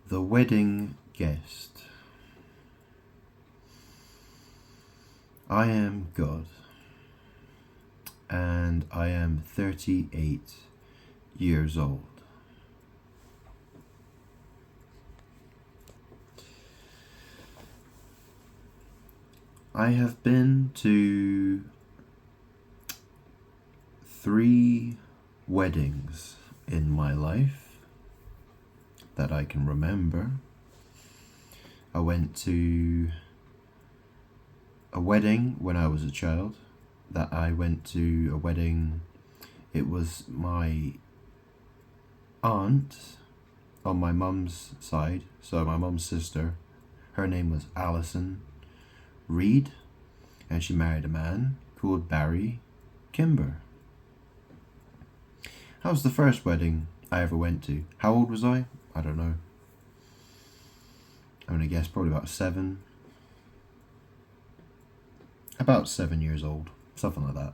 The wedding guest. I am God, and I am 38 years old. I have been to 3 weddings in my life that I can remember. I went to a wedding when I was a child. That I went to a wedding. It was my aunt on my mum's side, so my mum's sister. Her name was Alison Reed, and she married a man called Barry Kimber. That was the first wedding I ever went to. How old was I? I don't know. I'm gonna guess probably about 7. About 7 years old, something like that.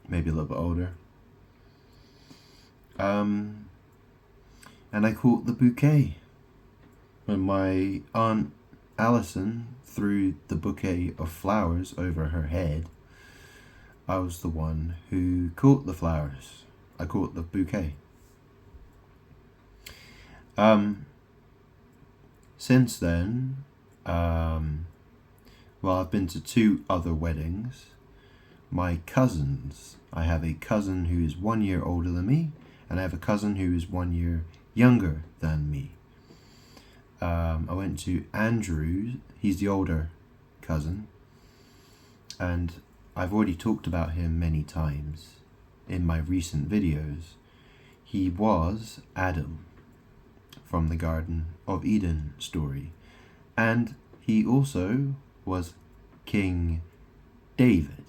Maybe a little bit older. And I caught the bouquet. When my aunt Alison threw the bouquet of flowers over her head, I was the one who caught the flowers. I caught the bouquet. Since then, I've been to 2 other weddings. My cousins. I have a cousin who is 1 year older than me, and I have a cousin who is 1 year younger than me. I went to Andrew. He's the older cousin, and I've already talked about him many times in my recent videos. He was Adam from the Garden of Eden story, and he also was King David.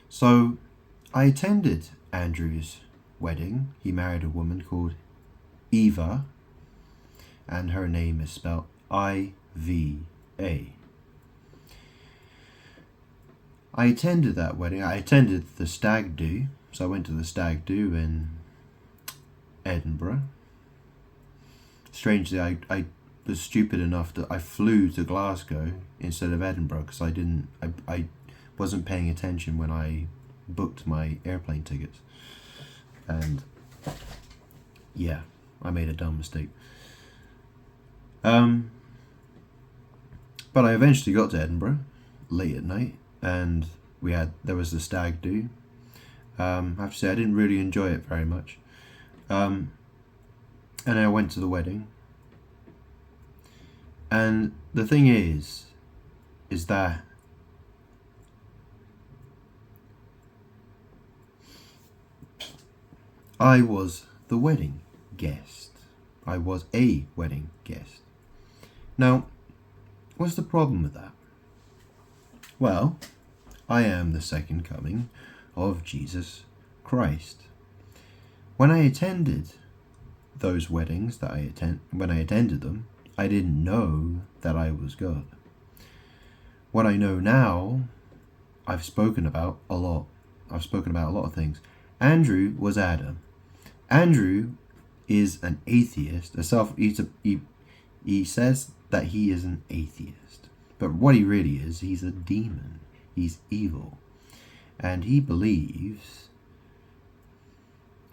So I attended Andrew's wedding. He married a woman called Eva, and her name is spelled I-V-A. I attended that wedding. I attended the stag do. So I went to the stag do in Edinburgh. Strangely, I was stupid enough that I flew to Glasgow instead of Edinburgh because I wasn't paying attention when I booked my airplane tickets. And yeah, I made a dumb mistake. But I eventually got to Edinburgh late at night, and there was the stag do. I have to say I didn't really enjoy it very much. And I went to the wedding. And the thing is that I was the wedding guest. I was a wedding guest. Now, what's the problem with that? Well, I am the second coming of Jesus Christ. When I attended those weddings when I attended them, I didn't know that I was God. What I know now, I've spoken about a lot. I've spoken about a lot of things. Andrew was Adam. Andrew is an atheist. He says that he is an atheist. But what he really is, he's a demon. He's evil. And he believes,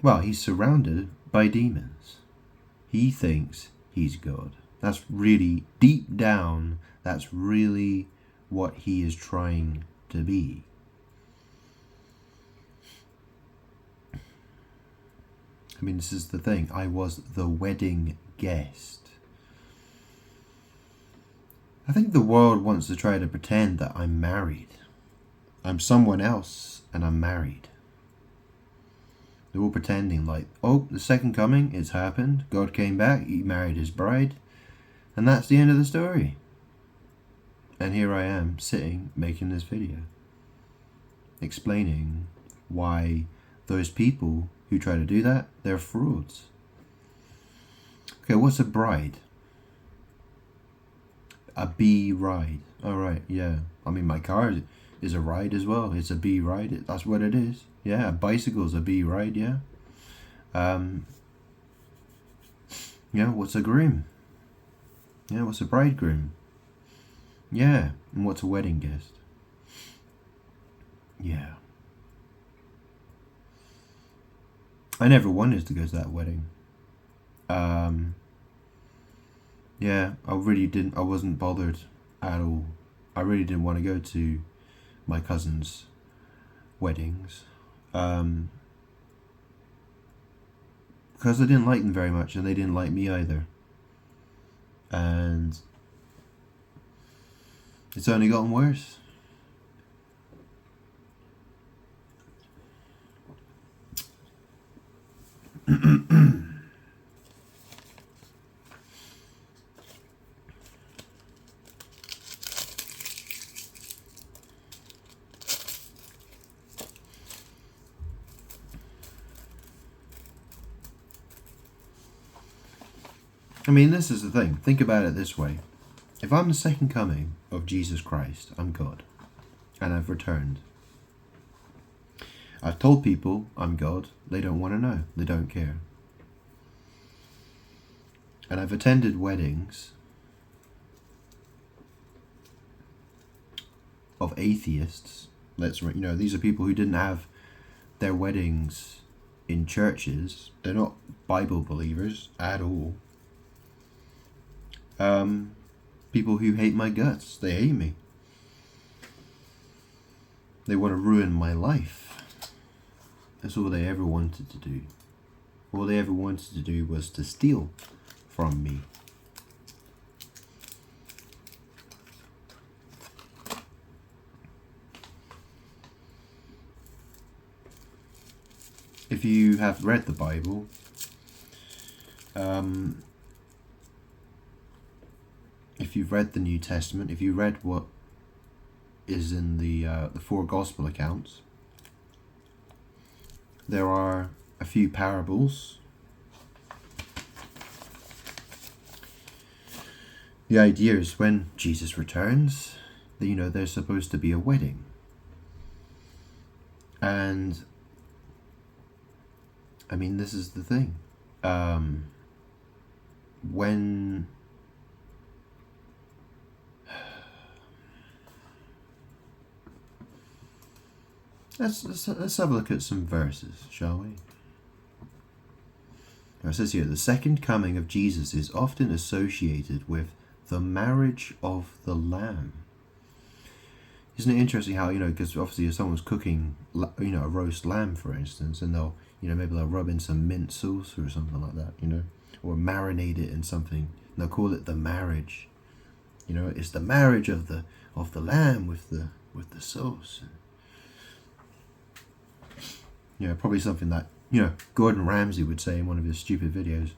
he's surrounded by demons. He thinks he's God. That's really, deep down, that's really what he is trying to be. I mean, this is the thing. I was the wedding guest. I think the world wants to try to pretend that I'm married. I'm someone else and I'm married. They're all pretending like, the second coming, it's happened. God came back, he married his bride, and that's the end of the story. And here I am, sitting, making this video, explaining why those people who try to do that, they're frauds. Okay, what's a bride? A bee ride. Alright, yeah. I mean, my car is a ride as well. It's a bee ride. That's what it is. Yeah, a bicycle's a bee ride, yeah. Yeah, what's a groom? Yeah, what's a bridegroom? Yeah, and what's a wedding guest? Yeah. I never wanted to go to that wedding. Yeah, I wasn't bothered at all. I really didn't want to go to my cousin's weddings. Because I didn't like them very much and they didn't like me either. And it's only gotten worse. I mean, this is the thing. Think about it this way. If I'm the second coming of Jesus Christ, I'm God. And I've returned. I've told people I'm God. They don't want to know. They don't care. And I've attended weddings of atheists. These are people who didn't have their weddings in churches. They're not Bible believers at all. People who hate my guts. They hate me. They want to ruin my life. That's all they ever wanted to do. All they ever wanted to do was to steal from me. If you have read the Bible, if you've read the New Testament, if you read what is in the 4 Gospel accounts, there are a few parables. The idea is when Jesus returns, there's supposed to be a wedding. And I mean, this is the thing. When let's have a look at some verses, shall we? Now it says here, the second coming of Jesus is often associated with the marriage of the Lamb. Isn't it interesting how, because obviously if someone's cooking, a roast lamb, for instance, and they'll, maybe they'll rub in some mint sauce or something like that, or marinate it in something, and they'll call it the marriage. It's the marriage of the lamb with the sauce. Probably something that, Gordon Ramsay would say in one of his stupid videos.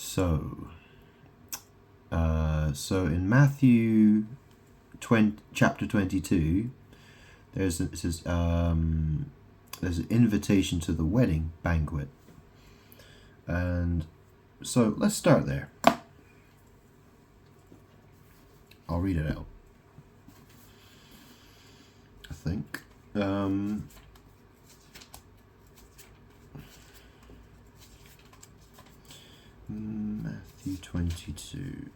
So in Matthew chapter 22, there's an invitation to the wedding banquet. And so let's start there. I'll read it out, I think. Matthew 22.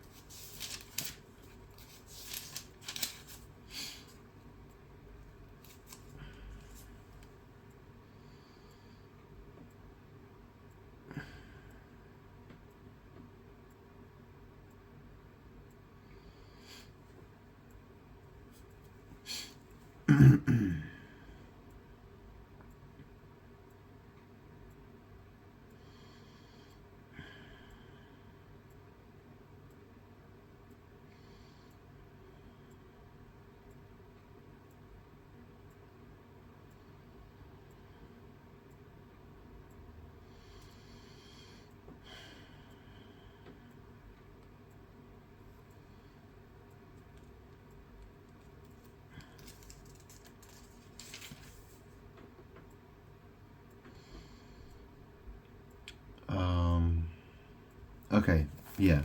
Okay, yeah.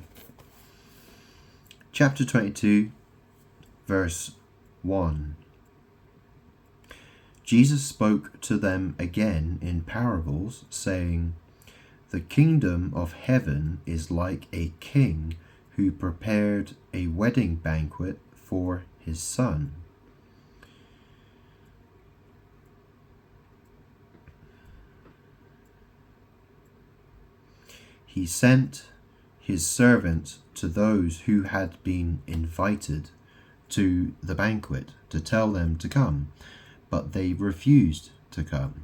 Chapter 22, verse 1. Jesus spoke to them again in parables, saying, "The kingdom of heaven is like a king who prepared a wedding banquet for his son." He sent his servants to those who had been invited to the banquet to tell them to come, but they refused to come.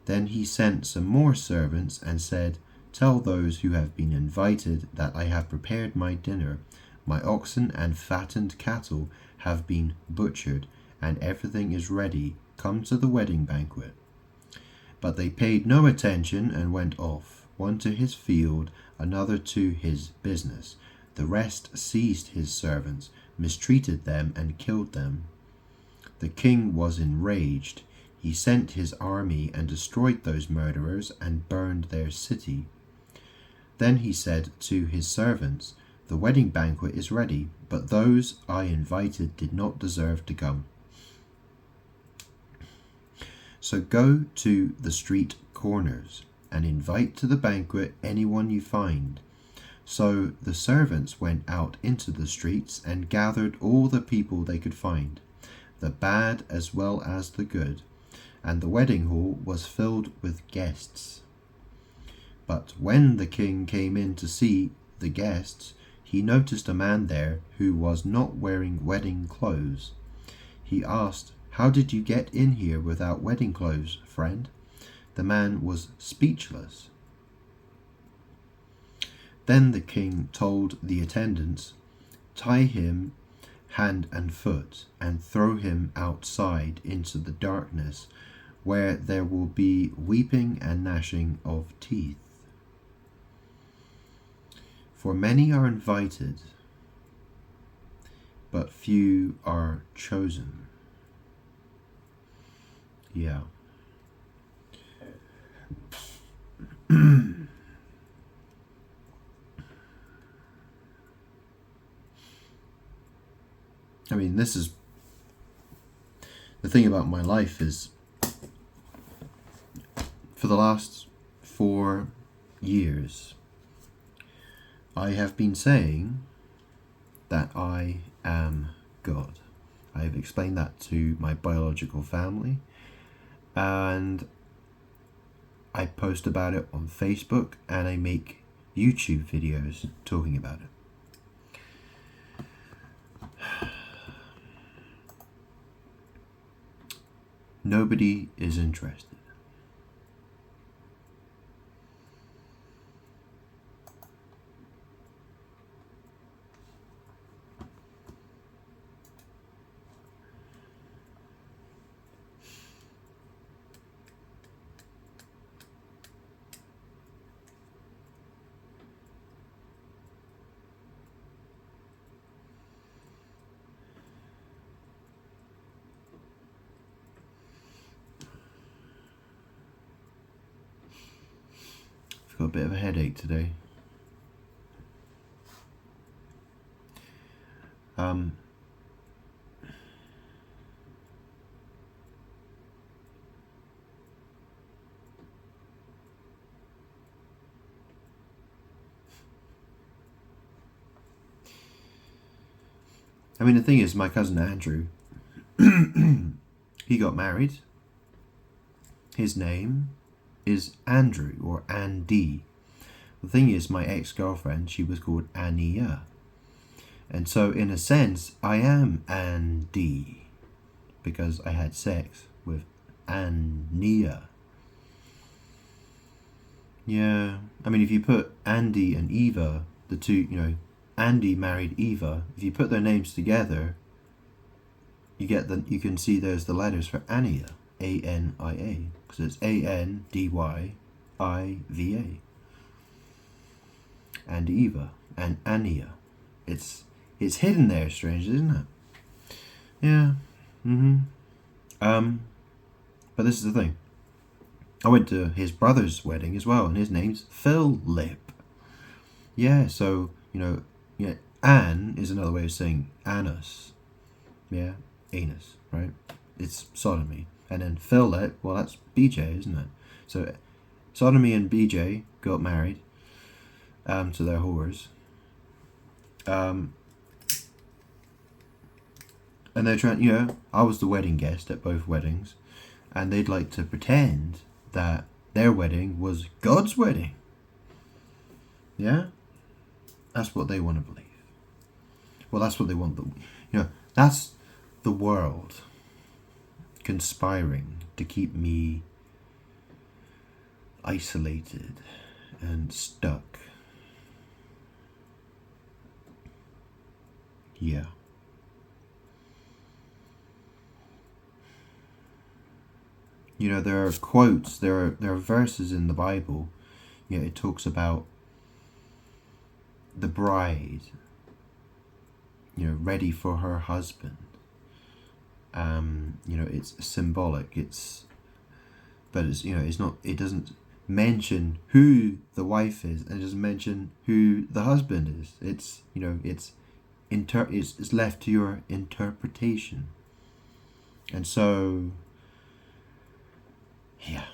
Then he sent some more servants and said, "Tell those who have been invited that I have prepared my dinner. My oxen and fattened cattle have been butchered, and everything is ready. Come to the wedding banquet." But they paid no attention and went off, one to his field, another to his business. The rest seized his servants, mistreated them, and killed them. The king was enraged. He sent his army and destroyed those murderers and burned their city. Then he said to his servants, "The wedding banquet is ready, but those I invited did not deserve to come. So go to the street corners and invite to the banquet anyone you find." So the servants went out into the streets and gathered all the people they could find, the bad as well as the good, and the wedding hall was filled with guests. But when the king came in to see the guests, he noticed a man there who was not wearing wedding clothes. He asked, "How did you get in here without wedding clothes, friend?" The man was speechless. Then the king told the attendants, "Tie him hand and foot and throw him outside into the darkness, where there will be weeping and gnashing of teeth. For many are invited, but few are chosen." Yeah. I mean, this is the thing about my life is for the last 4 years, I have been saying that I am God. I have explained that to my biological family, and I post about it on Facebook, and I make YouTube videos talking about it. Nobody is interested. I've got a bit of a headache today. I mean, the thing is, my cousin Andrew, he got married. His name is Andrew, or Andy. The thing is, my ex-girlfriend, she was called Ania. And so, in a sense, I am Andy, because I had sex with Ania. Yeah, I mean, if you put Andy and Eva, the two, Andy married Eva, if you put their names together, you can see there's the letters for Ania, A-N-I-A, because it's A-N-D-Y-I-V-A. And Eva and Ania. It's hidden there, strangely, isn't it? Yeah. But this is the thing. I went to his brother's wedding as well, and his name's Philip. Yeah, so, Anne is another way of saying anus. Yeah, anus, right? It's sodomy. And then Philip, well, that's BJ, isn't it? So Sodomy and BJ got married to their whores. And they're trying, I was the wedding guest at both weddings, and they'd like to pretend that their wedding was God's wedding. Yeah? That's what they want to believe. Well, that's what they want. That's the world conspiring to keep me isolated and stuck. Yeah. There are quotes, there are verses in the Bible. It talks about the bride, ready for her husband. It's symbolic. It's not. It doesn't mention who the wife is, and it doesn't mention who the husband is. It's left to your interpretation, and so, yeah.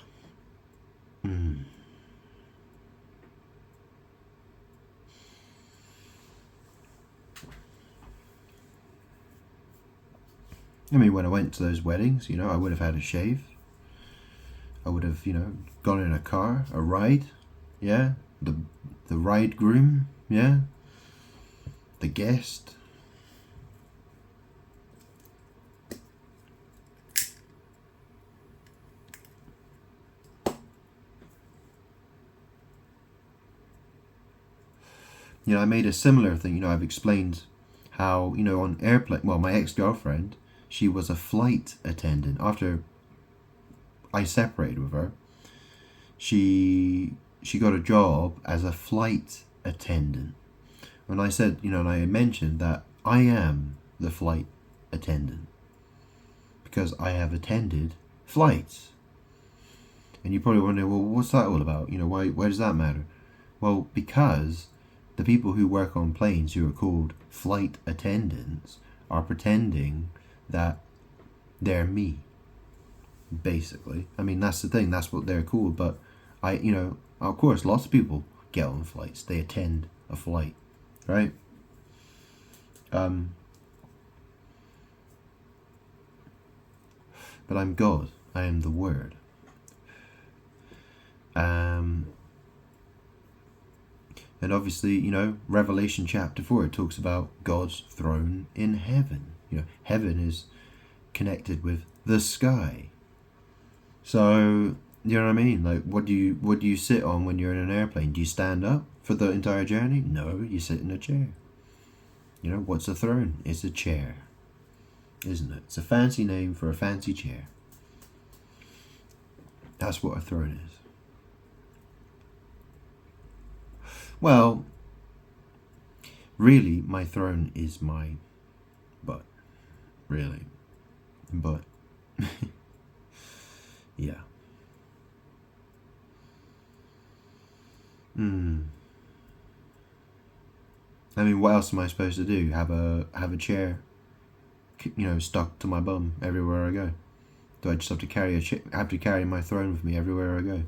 I mean, when I went to those weddings, I would have had a shave. I would have, gone in a car, a ride, yeah. The ride groom, yeah. The guest. I made a similar thing. I've explained how, on airplane. Well, my ex-girlfriend, she was a flight attendant. After I separated with her, she got a job as a flight attendant. And I said, and I mentioned that I am the flight attendant because I have attended flights. And you probably wonder, well, what's that all about? Why does that matter? Well, because the people who work on planes who are called flight attendants are pretending that they're me, basically. I mean, that's the thing, that's what they're called. But of course, lots of people get on flights, they attend a flight, right? But I'm God, I am the Word. And obviously, Revelation chapter 4, it talks about God's throne in heaven. Heaven is connected with the sky. So, you know what I mean? Like, what do you sit on when you're in an airplane? Do you stand up for the entire journey? No, you sit in a chair. What's a throne? It's a chair, isn't it? It's a fancy name for a fancy chair. That's what a throne is. Well, really, my throne is my butt. Really. But, yeah. I mean, what else am I supposed to do? Have a chair, stuck to my bum everywhere I go? Do I just have to carry my throne with me everywhere I go,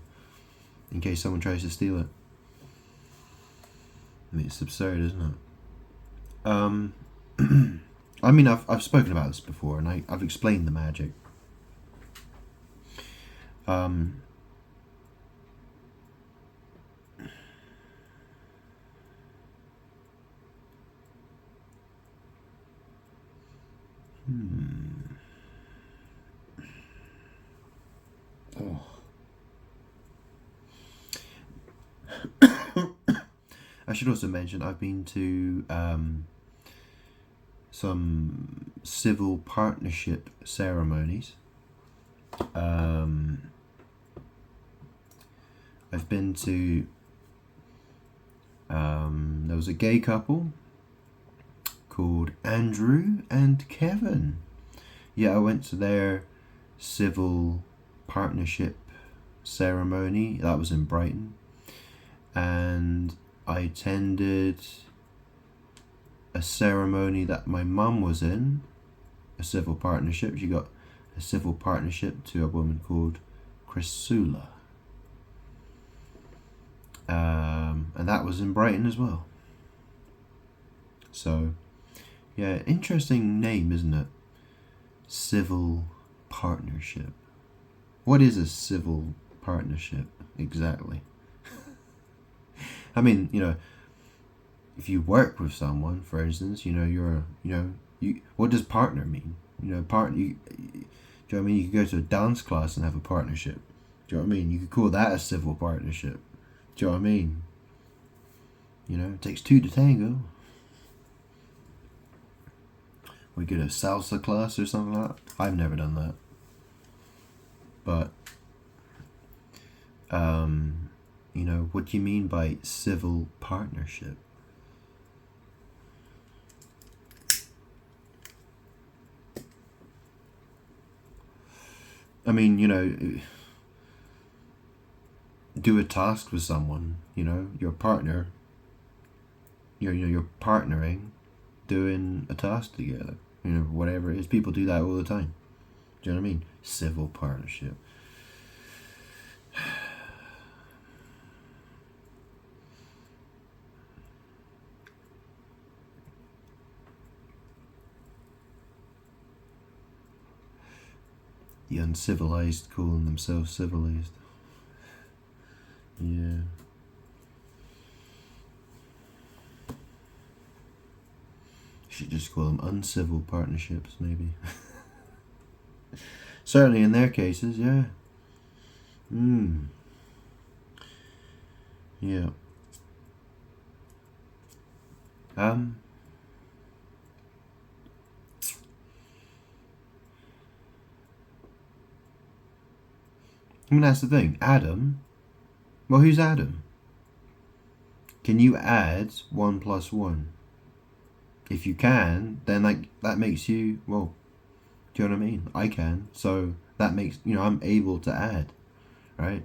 in case someone tries to steal it? I mean, it's absurd, isn't it? I mean, I've spoken about this before, and I've explained the magic. Oh. I should also mention I've been to some civil partnership ceremonies. I've been to there was a gay couple called Andrew and Kevin. Yeah, I went to their civil partnership ceremony. That was in Brighton. And I attended a ceremony that my mum was in, a civil partnership. She got a civil partnership to a woman called Chrysula. And that was in Brighton as well. So, yeah, interesting name, isn't it? Civil partnership. What is a civil partnership exactly? I mean, if you work with someone, for instance, what does partner mean? Do you know what I mean? You could go to a dance class and have a partnership. Do you know what I mean? You could call that a civil partnership. Do you know what I mean? It takes two to tango. We go to a salsa class or something like that. I've never done that. But, what do you mean by civil partnership? I mean, do a task with someone, your partner, you're partnering, doing a task together, whatever it is. People do that all the time. Do you know what I mean? Civil partnership. The uncivilized calling themselves civilized. Yeah. Should just call them uncivil partnerships, maybe. Certainly in their cases, yeah. Yeah. I mean, that's the thing. Adam. Well, who's Adam? Can you add 1 plus 1? If you can, then that makes you, well, do you know what I mean? I can. So that makes, I'm able to add, right?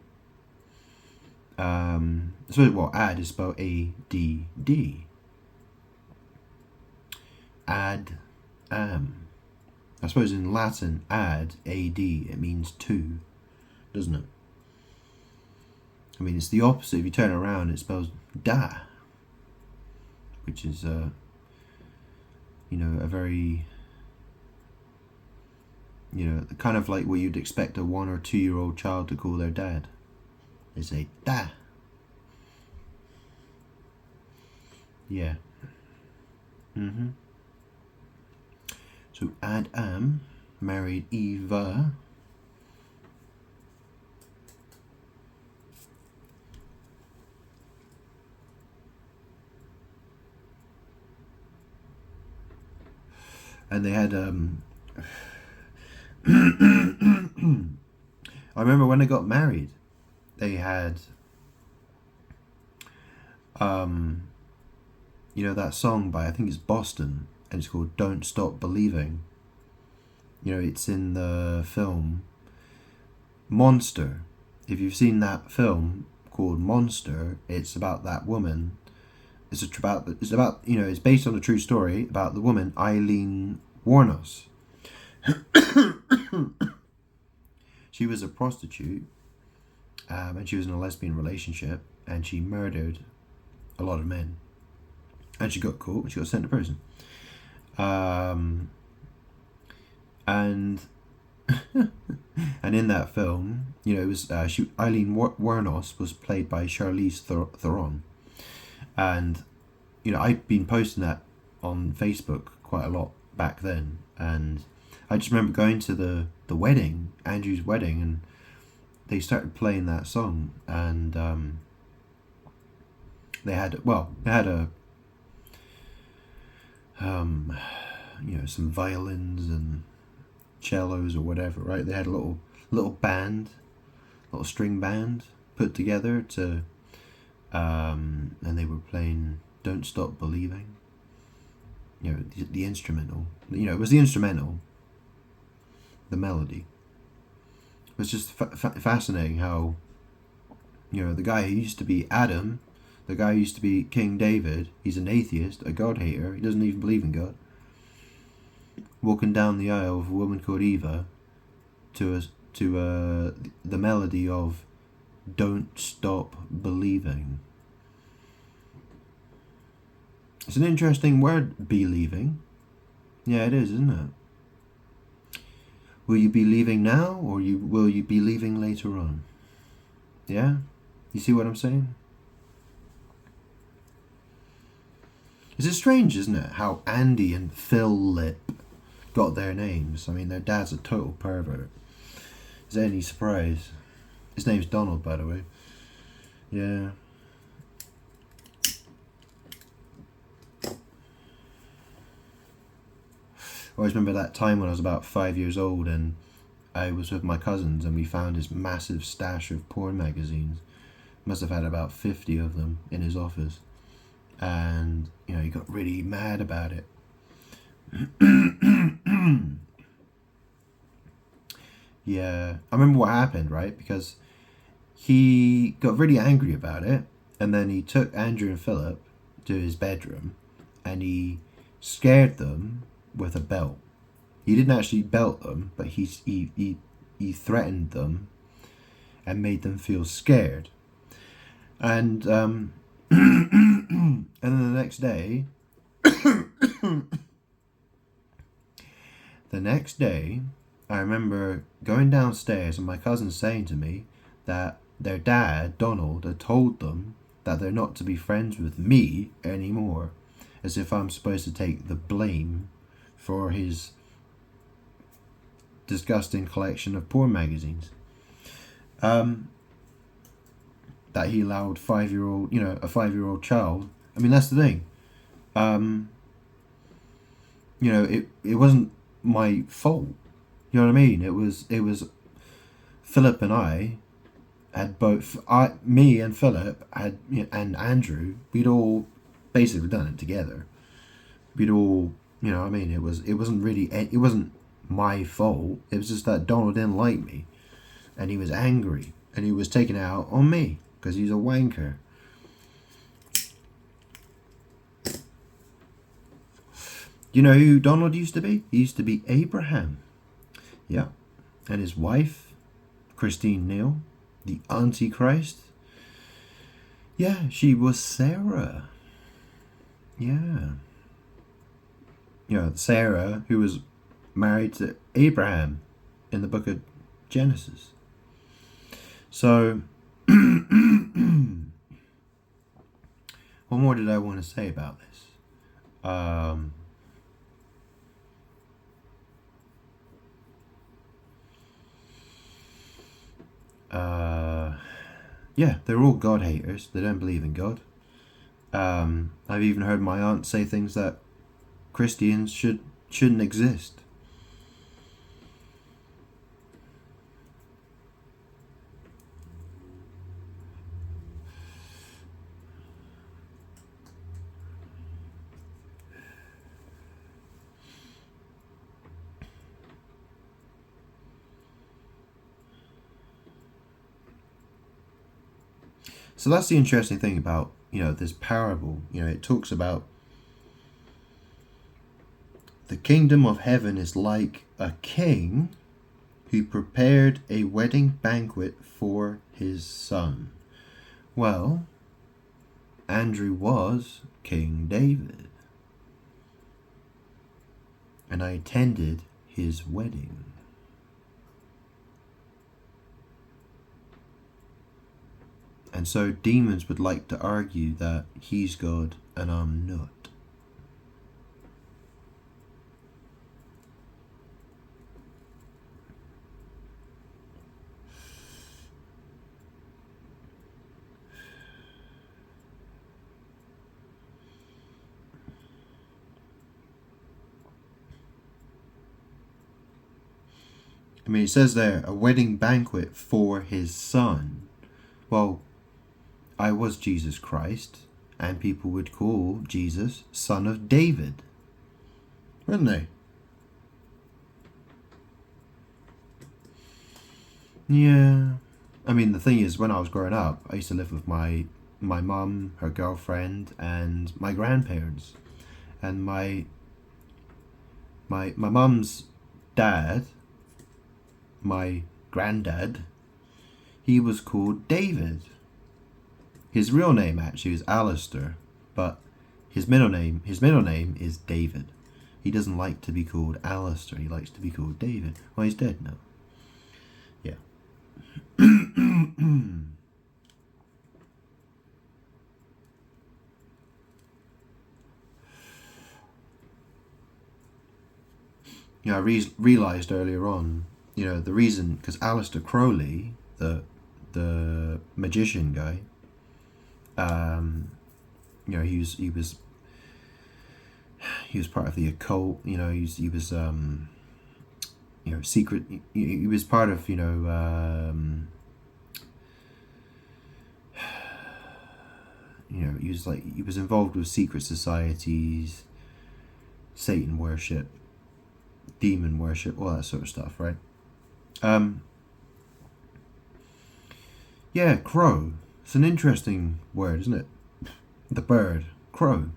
So, add is spelled A-D-D. Ad, I suppose in Latin, ad, A-D, it means two, doesn't it? I mean, it's the opposite. If you turn it around, it spells da, which is, a very, kind of like what you'd expect a 1 or 2 year old child to call their dad. They say da. Yeah. So Adam married Eva. And they had I remember when they got married, they had that song by, I think it's Boston, and it's called Don't Stop Believing. It's in the film Monster. If you've seen that film called Monster, it's about that woman. It's about it's based on a true story about the woman Eileen Wuornos. She was a prostitute, and she was in a lesbian relationship, and she murdered a lot of men, and she got caught and she got sent to prison. And and in that film, it was Eileen Wuornos was played by Charlize Theron. And, I'd been posting that on Facebook quite a lot back then. And I just remember going to the wedding, Andrew's wedding, and they started playing that song. And they had a, some violins and cellos or whatever, right? They had a little band, little string band put together to... and they were playing Don't Stop Believing. The instrumental. It was the instrumental. The melody. It was just fascinating how, the guy who used to be Adam, the guy who used to be King David, he's an atheist, a God hater, he doesn't even believe in God. Walking down the aisle with a woman called Eva, to the melody of "Don't Stop Believing." It's an interesting word, believing. Yeah, it is, isn't it? Will you be leaving now, or will you be leaving later on? Yeah? You see what I'm saying? It's strange, isn't it, how Andy and Phil Lip got their names. I mean, their dad's a total pervert. Is there any surprise? His name's Donald, by the way. Yeah. I always remember that time when I was about 5 years old and I was with my cousins and we found his massive stash of porn magazines. Must have had about 50 of them in his office. And, he got really mad about it. Yeah, I remember what happened, right? Because he got really angry about it, and then he took Andrew and Philip to his bedroom, and he scared them with a belt. He didn't actually belt them, but he threatened them and made them feel scared. And and then the next day, I remember going downstairs and my cousin saying to me that their dad, Donald, had told them that they're not to be friends with me anymore, as if I'm supposed to take the blame for his disgusting collection of porn magazines. That he allowed a 5-year-old child. I mean, that's the thing. It wasn't my fault. You know what I mean? It was Philip and I had both. Me and Philip had, and Andrew. We'd all basically done it together. We'd all, what I mean? It wasn't my fault. It was just that Donald didn't like me, and he was angry, and he was taking it out on me because he's a wanker. You know who Donald used to be? He used to be Abraham. Yeah. And his wife, Christine Neal, the Antichrist. Yeah, she was Sarah. Yeah. Sarah, who was married to Abraham in the book of Genesis. So, what more did I want to say about this? Yeah, they're all God haters. They don't believe in God. I've even heard my aunt say things that Christians shouldn't exist. So that's the interesting thing about, this parable. It talks about the kingdom of heaven is like a king who prepared a wedding banquet for his son. Well, Andrew was King David, and I attended his wedding. And so demons would like to argue that he's God and I'm not. I mean, it says there, a wedding banquet for his son. Well, I was Jesus Christ, and people would call Jesus Son of David, wouldn't they? Yeah. I mean, the thing is, when I was growing up, I used to live with my mum, her girlfriend, and my grandparents. And my mum's dad, my granddad, he was called David. His real name actually is Alistair, but his middle name is David. He doesn't like to be called Alistair. He likes to be called David. Well, he's dead now. Yeah. You know, I realised earlier on, you know, the reason, because Aleister Crowley, the magician guy, you know, he was part of the occult. You know, he was you know, secret. He was part of, you know, you know, he was involved with secret societies, Satan worship, demon worship, all that sort of stuff, right? Yeah, crow. It's an interesting word, isn't it? The bird, crow.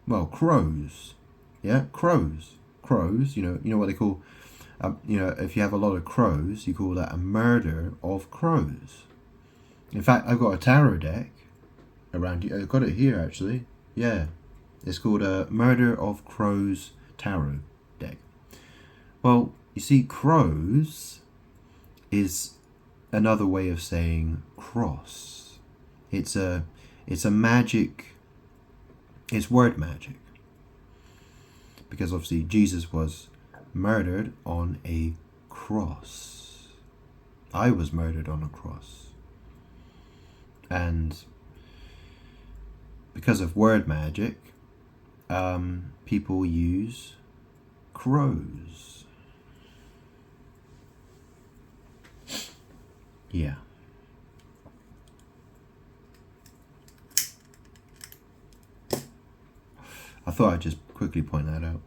Well, crows. Yeah, crows. Crows. You know what they call. You know, if you have a lot of crows, you call that a murder of crows. In fact, I've got a tarot deck around here. I've got it here actually. Yeah, it's called a Murder of Crows tarot deck. Well, you see, crows is another way of saying cross. It's a magic. It's word magic. Because obviously Jesus was murdered on a cross. I was murdered on a cross. And because of word magic, people use crows. Yeah. I thought I'd just quickly point that out.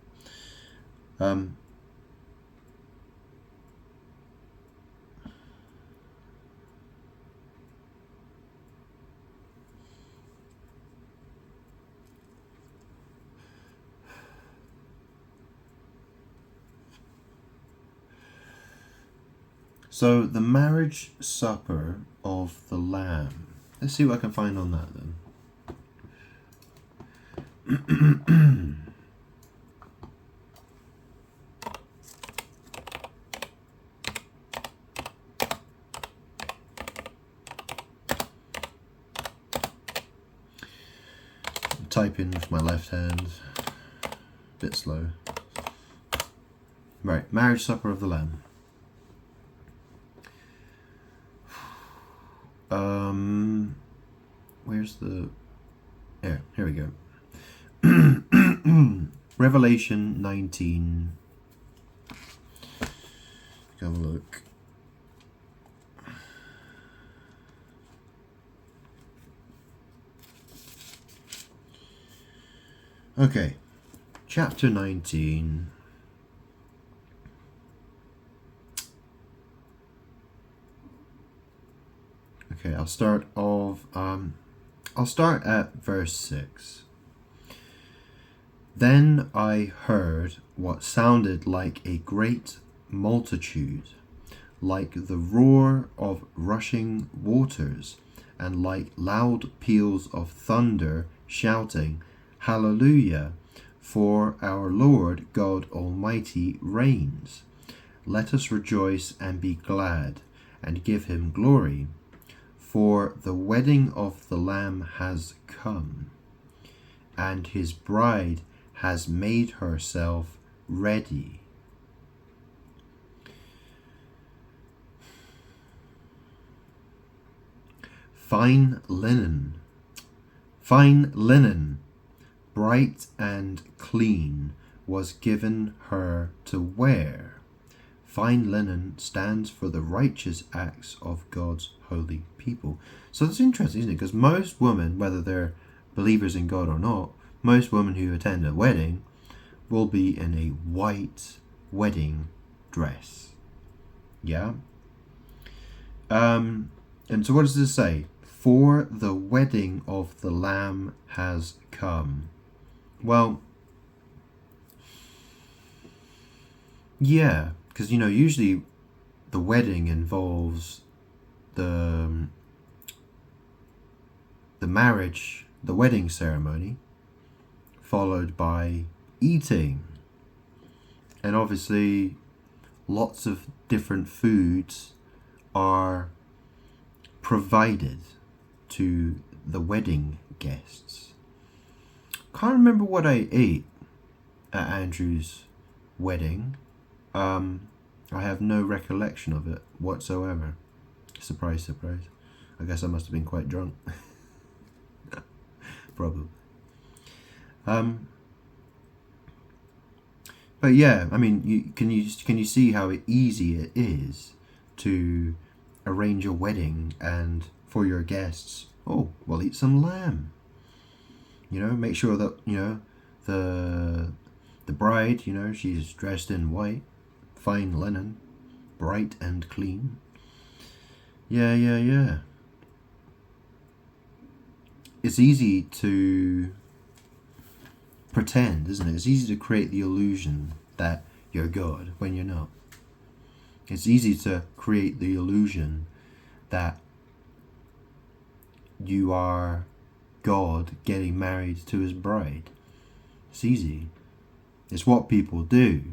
So the marriage supper of the Lamb. Let's see what I can find on that then. I'm typing with my left hand. Bit slow. Right, marriage supper of the Lamb. Where's the... Yeah, here we go. Revelation 19. Have a look. Okay, chapter 19. Okay, I'll start at verse 6. Then I heard what sounded like a great multitude, like the roar of rushing waters, and like loud peals of thunder, shouting, Hallelujah, for our Lord God Almighty reigns. Let us rejoice and be glad, and give him glory. For the wedding of the Lamb has come, and his bride has made herself ready. Fine linen, bright and clean, was given her to wear. Fine linen stands for the righteous acts of God's holy people. So that's interesting, isn't it? Because most women, whether they're believers in God or not, most women who attend a wedding will be in a white wedding dress. Yeah? And so what does this say? For the wedding of the Lamb has come. Well, yeah, because, you know, usually the wedding involves the marriage, the wedding ceremony, followed by eating. And obviously lots of different foods are provided to the wedding guests. Can't remember what I ate at Andrew's wedding. I have no recollection of it whatsoever. Surprise, surprise. I guess I must have been quite drunk. Probably. But yeah, I mean, can you see how easy it is to arrange a wedding and for your guests? Oh, we'll eat some lamb. You know, make sure that the bride, she's dressed in white, fine linen, bright and clean. Yeah. It's easy to pretend, isn't it? It's easy to create the illusion that you're God when you're not. It's easy to create the illusion that you are God getting married to his bride. It's easy. It's what people do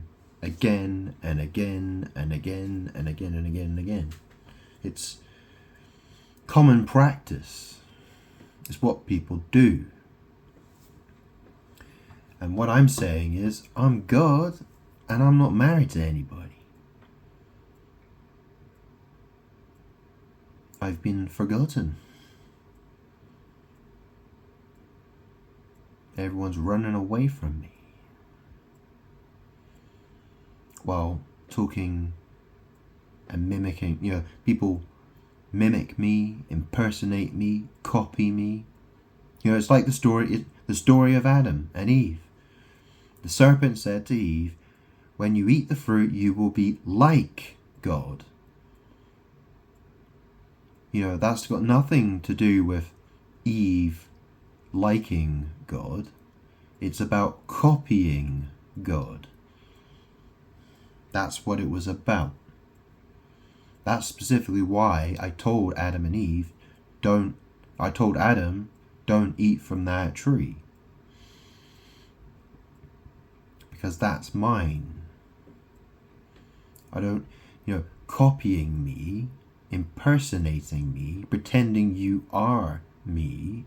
again and again and again and again and again and again. It's common practice. It's what people do. And what I'm saying is, I'm God and I'm not married to anybody. I've been forgotten. Everyone's running away from me. While talking and mimicking, people mimic me, impersonate me, copy me. It's like the story of Adam and Eve. The serpent said to Eve, when you eat the fruit, you will be like God. That's got nothing to do with Eve liking God. It's about copying God. That's what it was about. That's specifically why I told Adam and Eve, don't eat from that tree. Because that's mine. I don't, copying me, impersonating me, pretending you are me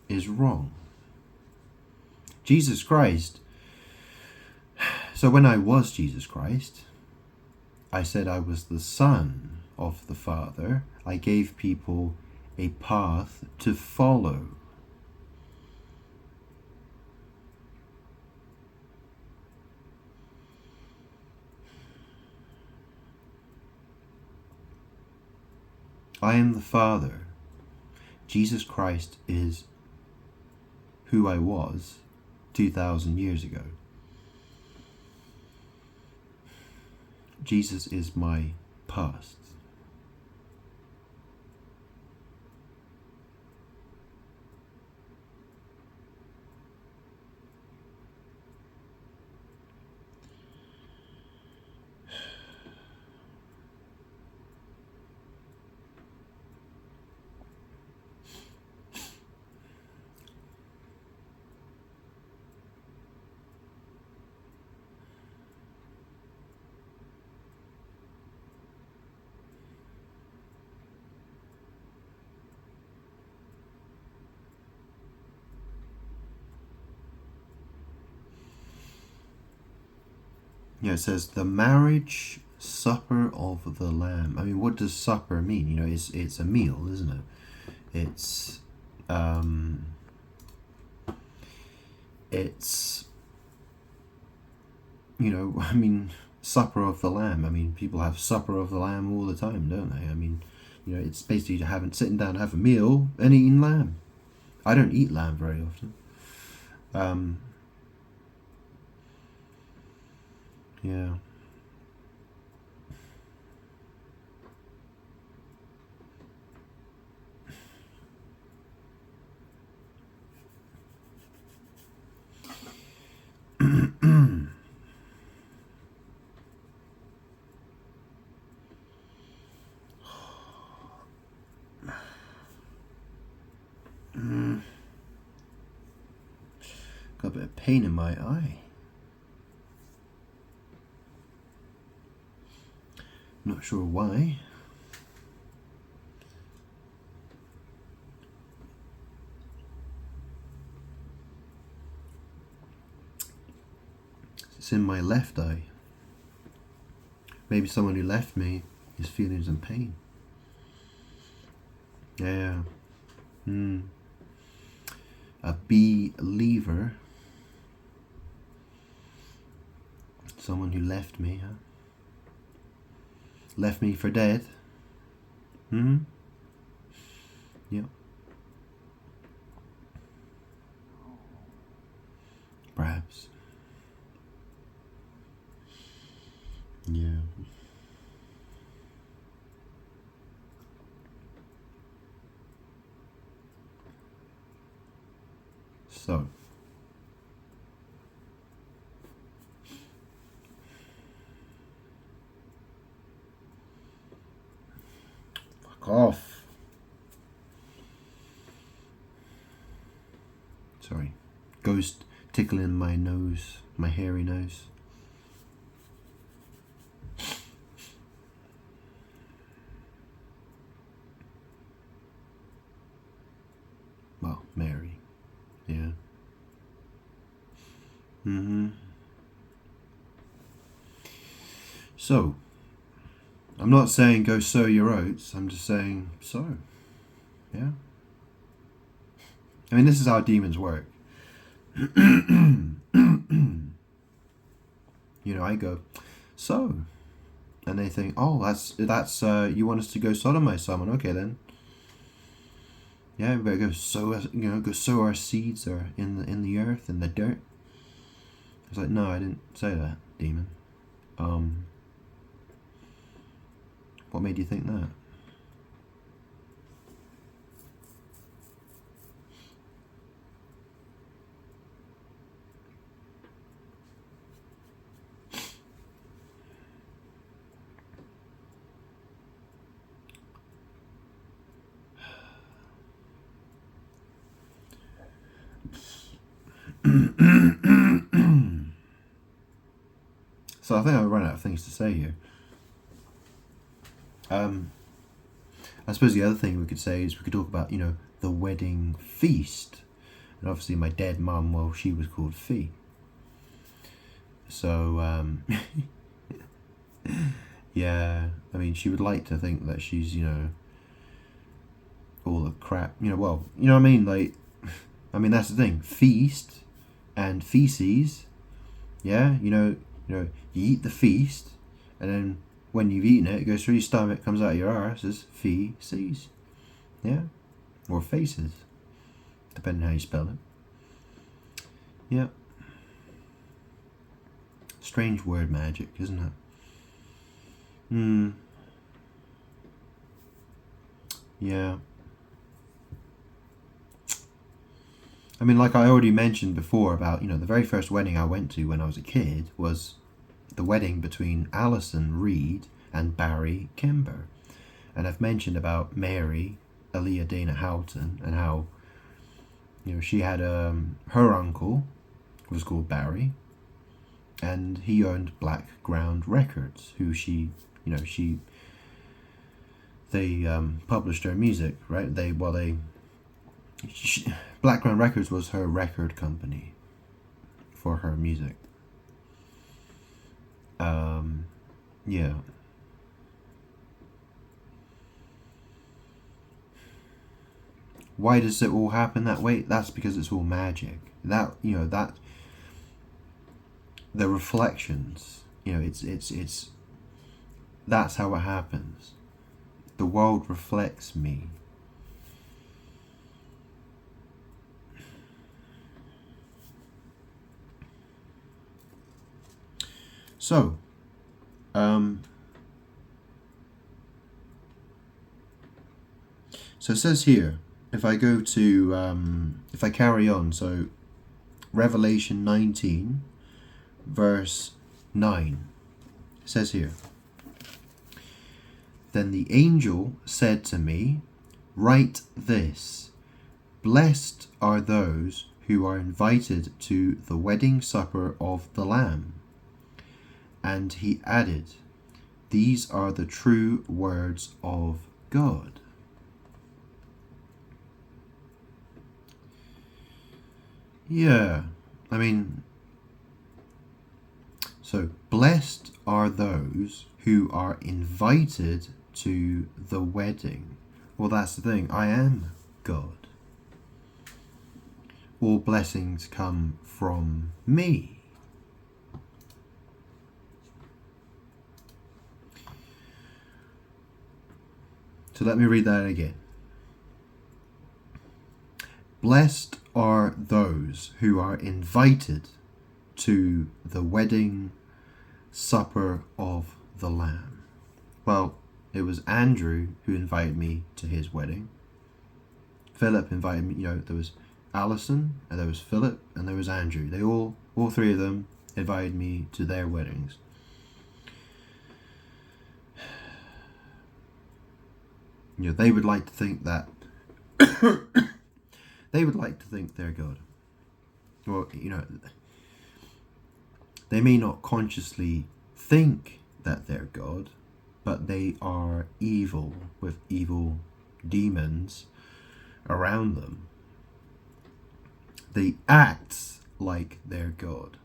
is wrong. Jesus Christ. So when I was Jesus Christ, I said I was the Son of the Father. I gave people a path to follow. I am the Father. Jesus Christ is who I was 2,000 years ago. Jesus is my past. It says the marriage supper of the Lamb. I mean, what does supper mean? It's a meal, isn't it? It's supper of the Lamb. I mean, people have supper of the Lamb all the time, don't they? I mean, it's basically sitting down to have a meal and eating lamb. I don't eat lamb very often. Yeah. Got a bit of pain in my eye. Not sure why. It's in my left eye. Maybe someone who left me is feeling some pain. Yeah. A believer. Someone who left me, huh? Left me for dead. Yep. Perhaps. Yeah. So. Fuck off. Sorry. Ghost tickling my nose, my hairy nose. Well, Mary. Yeah. So, I'm not saying go sow your oats, I'm just saying sow. Yeah? I mean, this is how demons work. You know, I go, so. And they think, oh, that's you want us to go sodomize someone? Okay, then. Yeah, we better go sow, go sow our seeds or in the earth, in the dirt. It's like, no, I didn't say that, demon. What made you think that? So I think I've run out of things to say here. I suppose the other thing we could say is we could talk about, the wedding feast. And obviously my dead mum, well, she was called Fee. So, yeah, I mean, she would like to think that she's, all the crap, well, you know what I mean? Like, I mean, that's the thing. Feast and feces, yeah, you eat the feast, and then when you've eaten it, it goes through your stomach, comes out of your arse as feces, yeah, or faces, depending how you spell it. Yeah. Strange word magic, isn't it? Yeah. I mean, like I already mentioned before about, the very first wedding I went to when I was a kid was the wedding between Alison Reed and Barry Kimber. And I've mentioned about Mary, Aaliyah Dana Houghton, and how, she had, her uncle was called Barry, and he owned Black Ground Records, who they published her music, right? Black Ground Records was her record company for her music. Yeah. Why does it all happen that way? That's because it's all magic. That the reflections, it's that's how it happens. The world reflects me. So, so it says here, if I go to, if I carry on, so Revelation 19, verse 9, it says here, then the angel said to me, write this, Blessed are those who are invited to the wedding supper of the Lamb. And he added, these are the true words of God. Yeah, I mean, so blessed are those who are invited to the wedding. Well, that's the thing. I am God. All blessings come from me. So let me read that again. Blessed are those who are invited to the wedding supper of the Lamb. Well, it was Andrew who invited me to his wedding. Philip invited me, there was Alison, and there was Philip, and there was Andrew. They all three of them invited me to their weddings. They would like to think that they would like to think they're God. Well, they may not consciously think that they're God, but they are evil with evil demons around them. They act like they're God.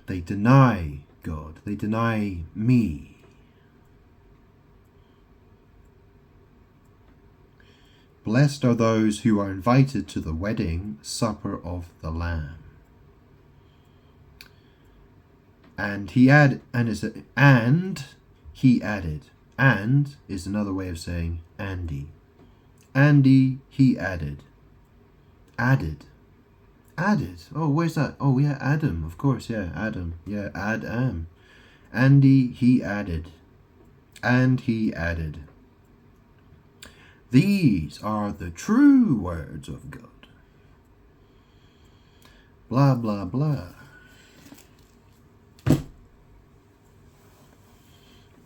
They deny God. They deny me. Blessed are those who are invited to the wedding supper of the Lamb. And he added, and he added. And is another way of saying Andy. Andy, he added. Added. Oh, where's that? Oh, yeah, Adam. Of course, yeah, Adam. Yeah, Adam. Andy, he added. And he added. These are the true words of God. Blah, blah, blah.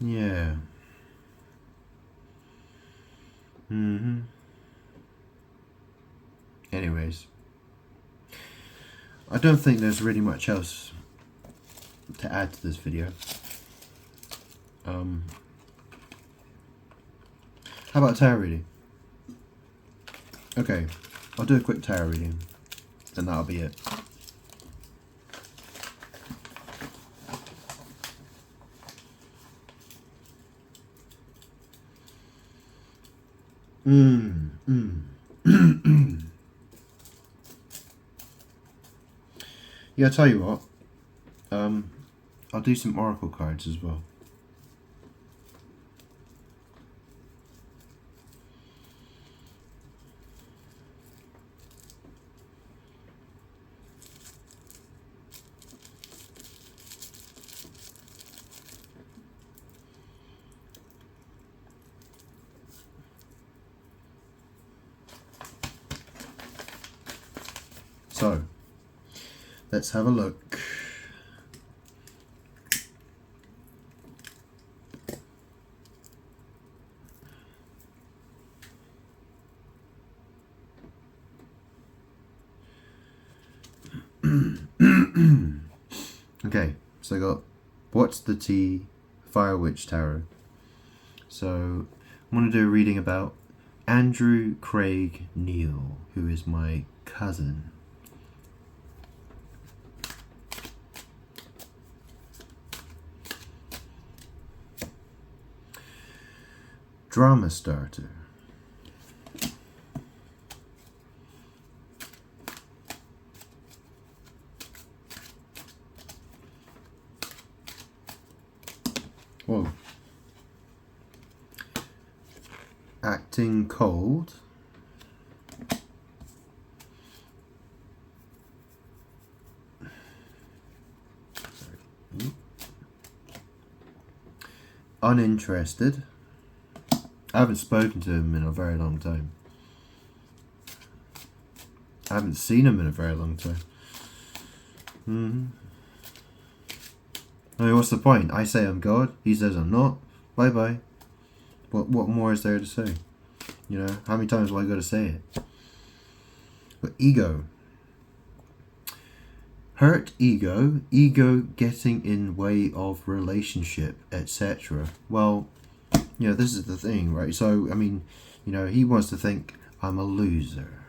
Yeah. Anyways, I don't think there's really much else to add to this video. How about tarot reading? Okay, I'll do a quick tarot reading, and that'll be it. Yeah, I'll tell you what. I'll do some oracle cards as well. So, let's have a look. Okay, so I got What's the Tea, Fire Witch Tarot. So, I'm going to do a reading about Andrew Craig Neal, who is my cousin. Drama starter. Whoa. Acting cold. Uninterested. I haven't spoken to him in a very long time. I haven't seen him in a very long time. I mean, what's the point? I say I'm God, he says I'm not. Bye bye. What more is there to say? You know, how many times have I got to say it? But ego. Hurt ego, ego getting in way of relationship, etc. Well, you know, this is the thing, right? So, I mean, you know, he wants to think I'm a loser.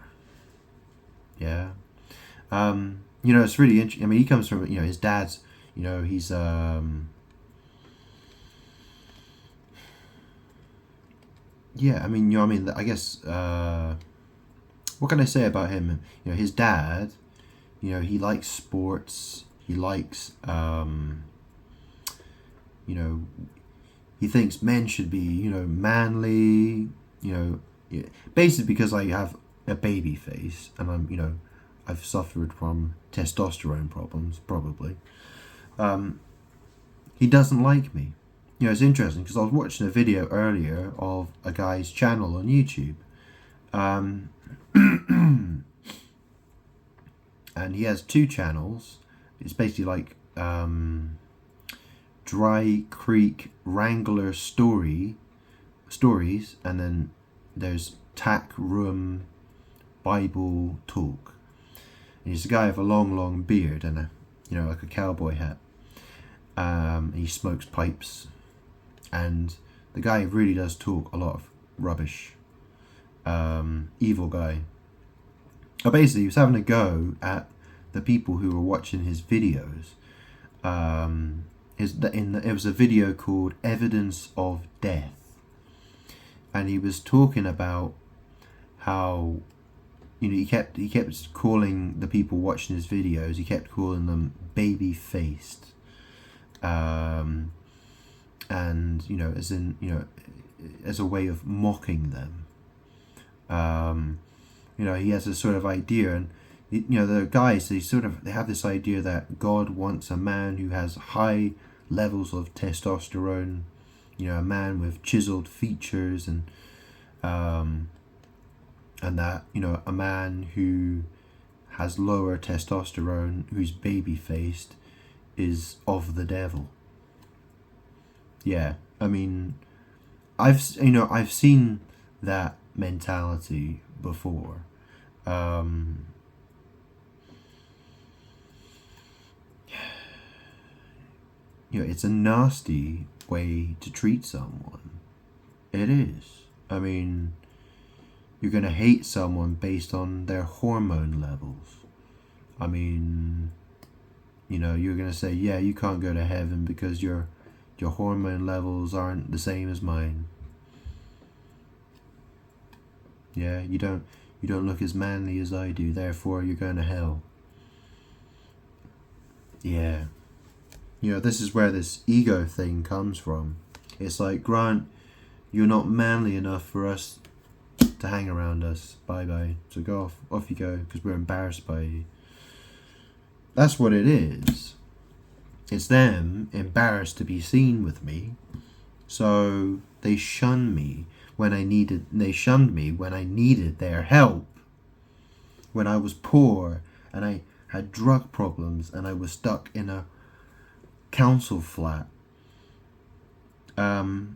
Yeah. You know, it's really interesting. I mean, he comes from, you know, his dad's, you know, he's, yeah, I mean, you know, I mean, I guess, what can I say about him? You know, his dad, you know, he likes sports. He likes, you know, he thinks men should be, you know, manly. You know, basically because I have a baby face and I'm, you know, I've suffered from testosterone problems, probably. He doesn't like me. You know, it's interesting because I was watching a video earlier of a guy's channel on YouTube. And he has two channels. It's basically like Dry Creek Wrangler stories, and then there's Tack Room Bible Talk. And he's a guy with a long beard and a, you know, like a cowboy hat. He smokes pipes, and the guy really does talk a lot of rubbish. Evil guy. But basically, he was having a go at the people who were watching his videos. It was a video called Evidence of Death, and he was talking about how, you know, he kept calling the people watching his videos, he kept calling them baby faced, and, you know, as in, you know, as a way of mocking them. You know, he has a sort of idea, and you know, the guys, they have this idea that God wants a man who has high levels of testosterone, you know, a man with chiseled features, and that, you know, a man who has lower testosterone, who's baby faced, is of the devil. Yeah, I mean, I've seen that mentality before. You know, it's a nasty way to treat someone. It is. I mean, you're going to hate someone based on their hormone levels. I mean, you know, you're going to say, yeah, you can't go to heaven because your hormone levels aren't the same as mine. Yeah, you don't look as manly as I do, therefore you're going to hell. Yeah. You know, this is where this ego thing comes from. It's like, Grant, you're not manly enough for us to hang around us. Bye-bye. So go off you go, because we're embarrassed by you. That's what it is. It's them embarrassed to be seen with me. So they shun me they shunned me when I needed their help. When I was poor and I had drug problems and I was stuck in a council flat. You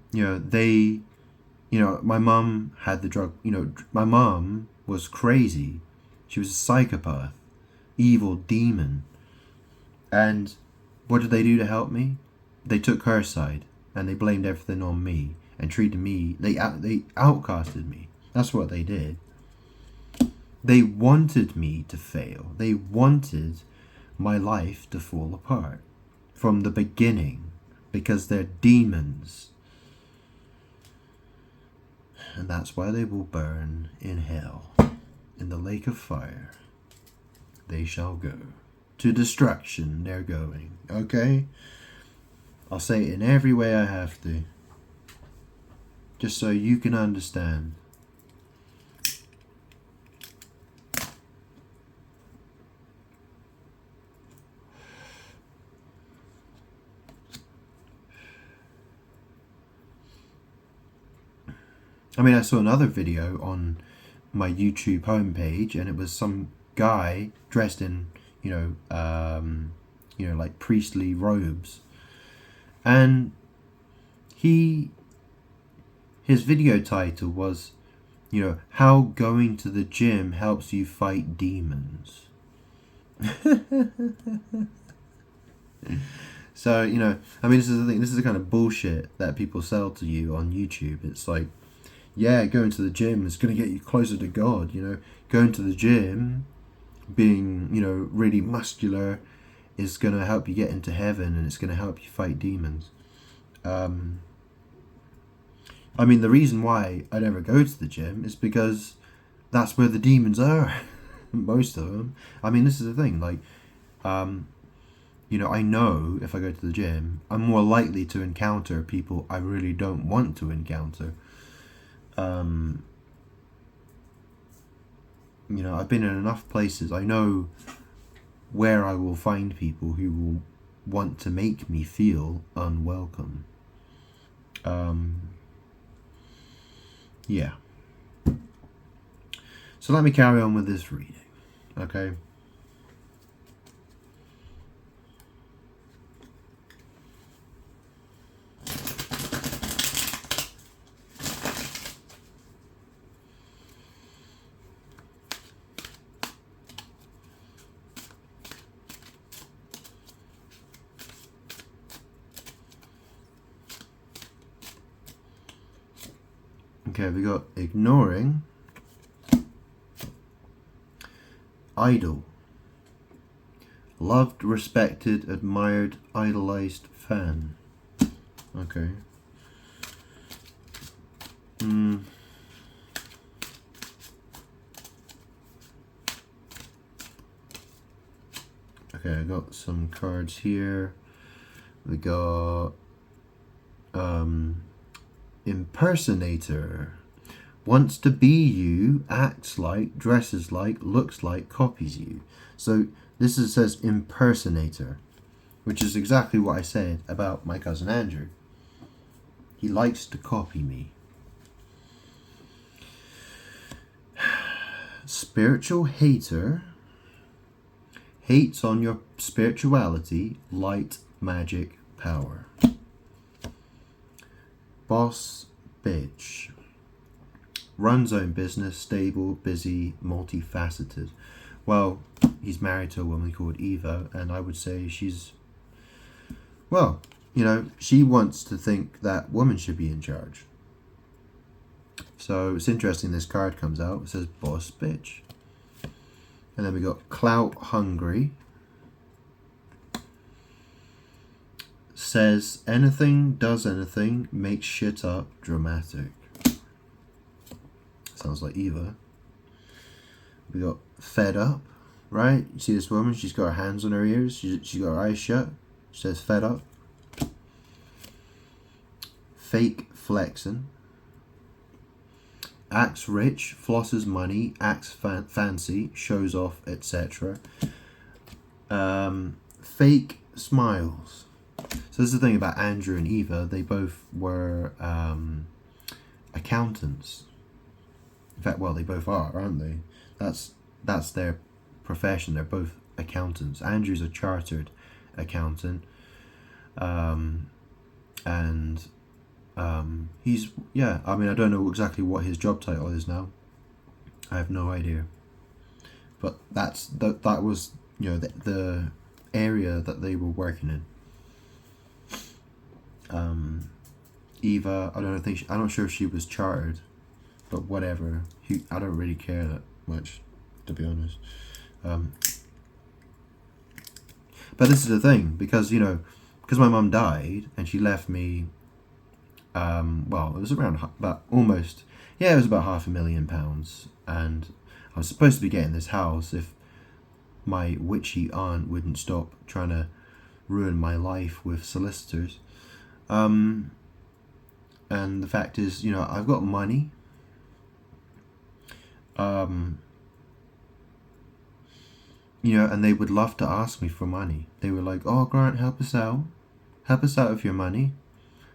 know, my mum had the drug, you know, my mum was crazy. She was a psychopath, evil demon. And what did they do to help me? They took her side and they blamed everything on me and treated me, they outcasted me. That's what they did. They wanted me to fail. They wanted my life to fall apart from the beginning, because they're demons. And that's why they will burn in hell, in the lake of fire. They shall go. To destruction they're going. Okay? I'll say it in every way I have to, just so you can understand. I mean, I saw another video on my YouTube homepage, and it was some guy dressed in, like priestly robes, and his video title was You know, how going to the gym helps you fight demons. So, you know, I mean, this is the thing. This is the kind of bullshit that people sell to you on YouTube. It's like, yeah, going to the gym is going to get you closer to God. You know, going to the gym, being, you know, really muscular is going to help you get into heaven, and it's going to help you fight demons. I mean, the reason why I never go to the gym is because that's where the demons are. Most of them. I mean, this is the thing. Like, you know, I know if I go to the gym, I'm more likely to encounter people I really don't want to encounter. You know, I've been in enough places. I know where I will find people who will want to make me feel unwelcome. Yeah. So let me carry on with this reading, okay? Okay, we got ignoring, idol, loved, respected, admired, idolized fan. Okay. Okay, I got some cards here. We got impersonator. Wants to be you, acts like, dresses like, looks like, copies you. So this says impersonator, which is exactly what I said about my cousin Andrew. He likes to copy me. Spiritual hater. Hates on your spirituality, light, magic, power. Boss bitch. Runs own business, stable, busy, multifaceted. Well, he's married to a woman called Eva, and I would say she's, well, you know, she wants to think that woman should be in charge. So it's interesting this card comes out. It says boss bitch. And then we got clout hungry. Says anything, does anything, makes shit up, dramatic. Sounds like Eva. We got fed up, right? You see this woman? She's got her hands on her ears. She's got her eyes shut. She says fed up. Fake flexing. Acts rich, flosses money, acts fancy, shows off, etc. Fake smiles. So this is the thing about Andrew and Eva. They both were accountants. In fact, well, they both are, aren't they? That's their profession. They're both accountants. Andrew's a chartered accountant, and he's, yeah. I mean, I don't know exactly what his job title is now. I have no idea. But that was, you know, the area that they were working in. Eva, I'm not sure if she was chartered, but whatever. I don't really care that much, to be honest. But this is the thing, because, you know, because my mum died and she left me, well, it was around about almost, yeah, it was about £500,000, and I was supposed to be getting this house if my witchy aunt wouldn't stop trying to ruin my life with solicitors. And the fact is, you know, I've got money. You know, and they would love to ask me for money. They were like, oh, Grant, help us out. Help us out with your money.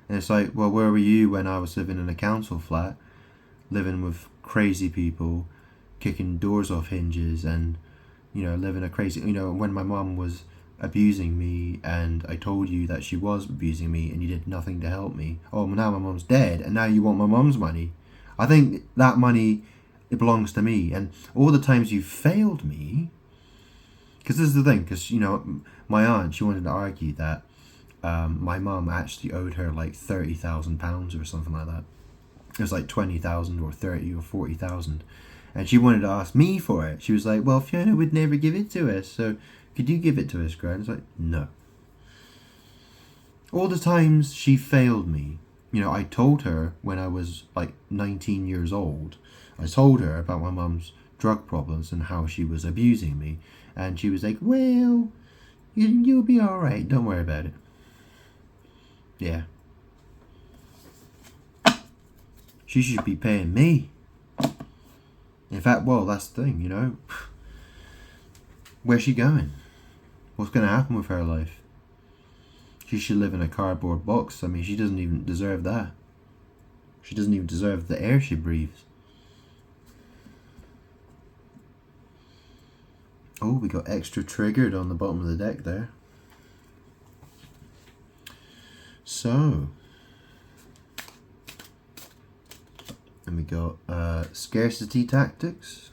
And it's like, well, where were you when I was living in a council flat, living with crazy people, kicking doors off hinges, and, you know, living a crazy, you know, when my mum was abusing me and I told you that she was abusing me and you did nothing to help me. Oh, now my mum's dead and now you want my mum's money. I think that money, it belongs to me. And all the times you failed me, because this is the thing, because, you know, my aunt, she wanted to argue that my mum actually owed her like £30,000 or something like that. It was like 20,000 or 30 or 40,000. And she wanted to ask me for it. She was like, well, Fiona would never give it to us, so could you give it to us, Gran? It's like, no. All the times she failed me, you know, I told her when I was like 19 years old, I told her about my mum's drug problems and how she was abusing me. And she was like, well, you'll be alright, don't worry about it. Yeah. She should be paying me. In fact, well, that's the thing, you know. Where's she going? What's going to happen with her life? She should live in a cardboard box. I mean, she doesn't even deserve that. She doesn't even deserve the air she breathes. Oh, we got extra triggered on the bottom of the deck there. So, and we got scarcity tactics.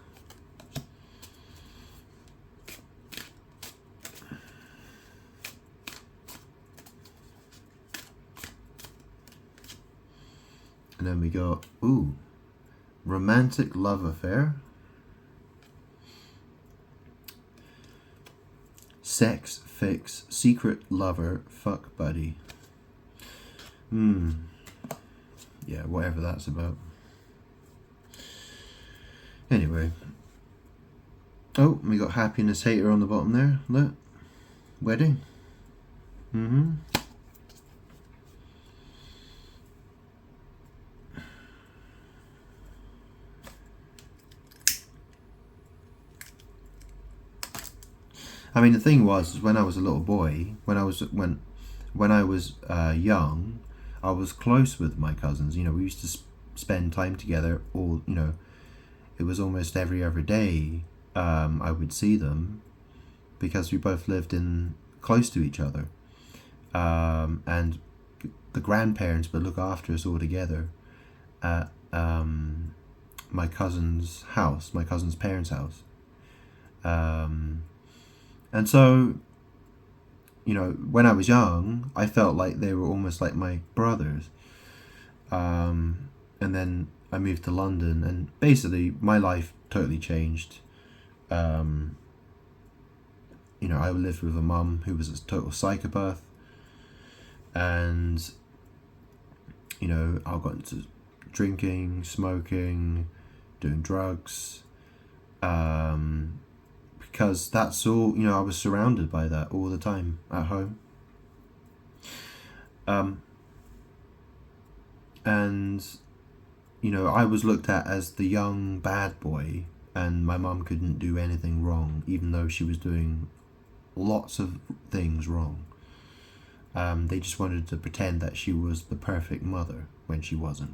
And then we got, ooh, romantic love affair. Sex fix, secret lover, fuck buddy. Yeah, whatever that's about. Anyway. Oh, we got happiness hater on the bottom there. Look. Wedding. I mean, the thing was, when I was a little boy, when I was young, I was close with my cousins. You know, we used to spend time together. All, you know, it was almost every other day. I would see them because we both lived in close to each other, and the grandparents would look after us all together at my cousin's house, my cousin's parents' house. And so, you know, when I was young, I felt like they were almost like my brothers. And then I moved to London, and basically my life totally changed. You know, I lived with a mum who was a total psychopath. And, you know, I got into drinking, smoking, doing drugs. Because that's all, you know, I was surrounded by that all the time at home. And, you know, I was looked at as the young bad boy, and my mum couldn't do anything wrong, even though she was doing lots of things wrong. They just wanted to pretend that she was the perfect mother when she wasn't.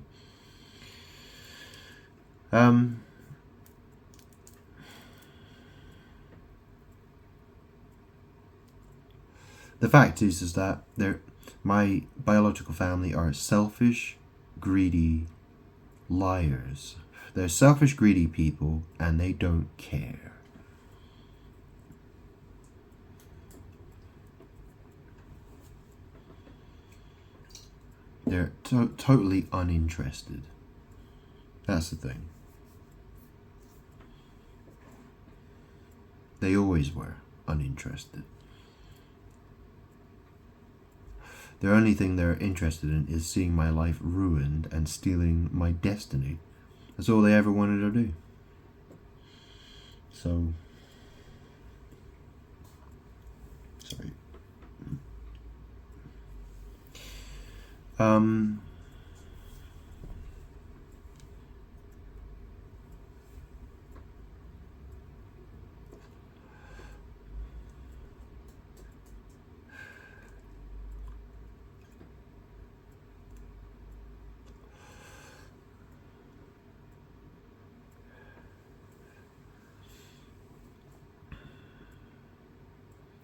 The fact is that my biological family are selfish, greedy liars. They're selfish, greedy people, and they don't care. They're totally uninterested. That's the thing. They always were uninterested. The only thing they're interested in is seeing my life ruined and stealing my destiny. That's all they ever wanted to do. So, sorry.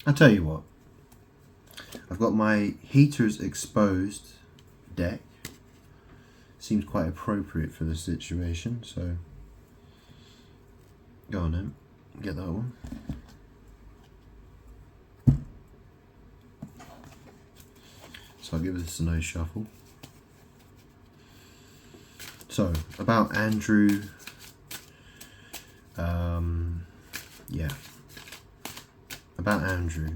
I'll tell you what. I've got my Haters Exposed deck. seems quite appropriate for the situation, so go on then, get that one. So I'll give this a nice shuffle. So, about Andrew, yeah, about Andrew.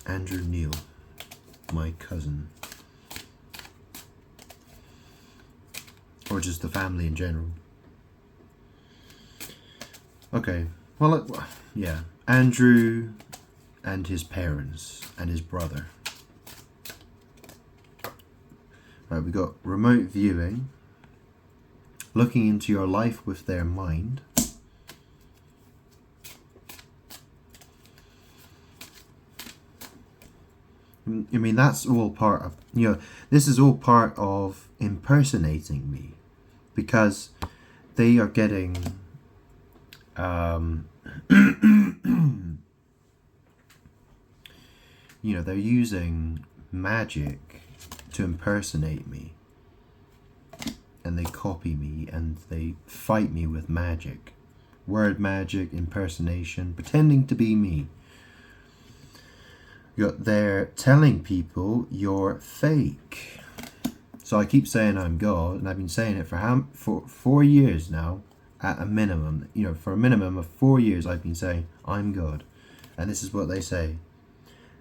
Andrew Neil, my cousin. Or just the family in general. Okay, well, yeah, Andrew and his parents and his brother. Right, we got remote viewing, looking into your life with their mind. I mean, that's all part of, this is all part of impersonating me, because they are getting, they're using magic to impersonate me, and they copy me and they fight me with magic, word magic, impersonation, pretending to be me. They're telling people you're fake. So I keep saying I'm God, and I've been saying it for 4 years now, at a minimum. For a minimum of 4 years I've been saying I'm God. And this is what they say.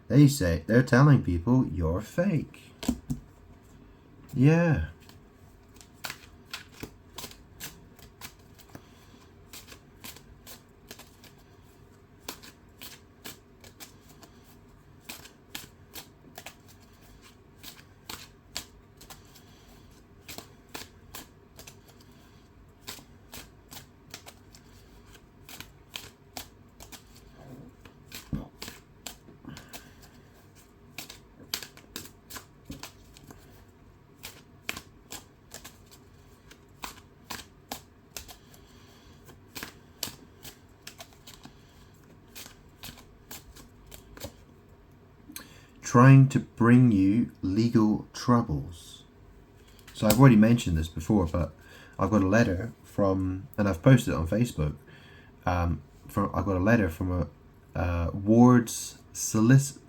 They're telling people you're fake. Yeah. Trying to bring you legal troubles. So I've already mentioned this before, but I've got a letter from, and I've posted it on Facebook. I've got a letter from a Ward's solicitors,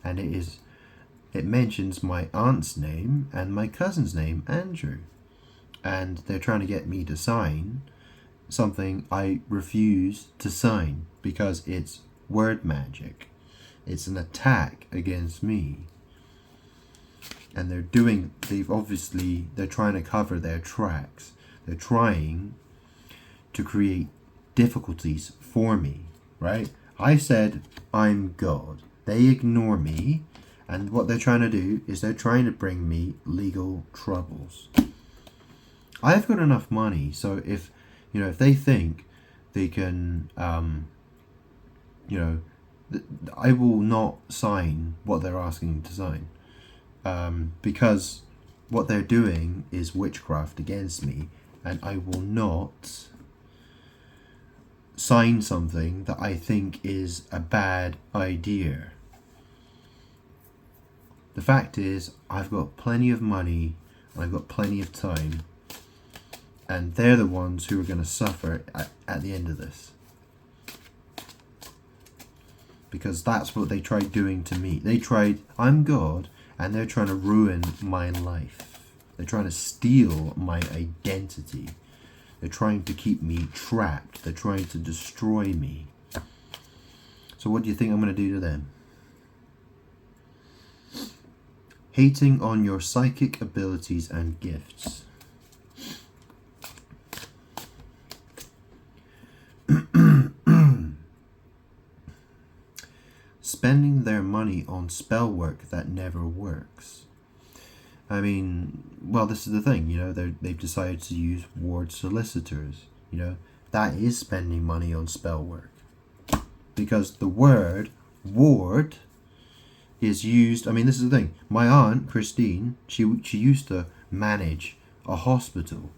and it mentions my aunt's name and my cousin's name, Andrew, and they're trying to get me to sign something I refuse to sign because it's word magic. It's an attack against me. And they're trying to cover their tracks. They're trying to create difficulties for me, right? I said I'm God. They ignore me, and what they're trying to do is they're trying to bring me legal troubles. I've got enough money, so if they think they can, I will not sign what they're asking to sign, because what they're doing is witchcraft against me, and I will not sign something that I think is a bad idea. The fact is, I've got plenty of money, I've got plenty of time, and they're the ones who are going to suffer at the end of this. Because that's what they tried doing to me. I'm God, and they're trying to ruin my life. They're trying to steal my identity. They're trying to keep me trapped. They're trying to destroy me. So what do you think I'm going to do to them? Hating on your psychic abilities and gifts. Spending their money on spell work that never works. I mean, well, this is the thing, they've decided to use ward solicitors. That is spending money on spell work. Because the word ward is used, this is the thing. My aunt, Christine, she used to manage a hospital.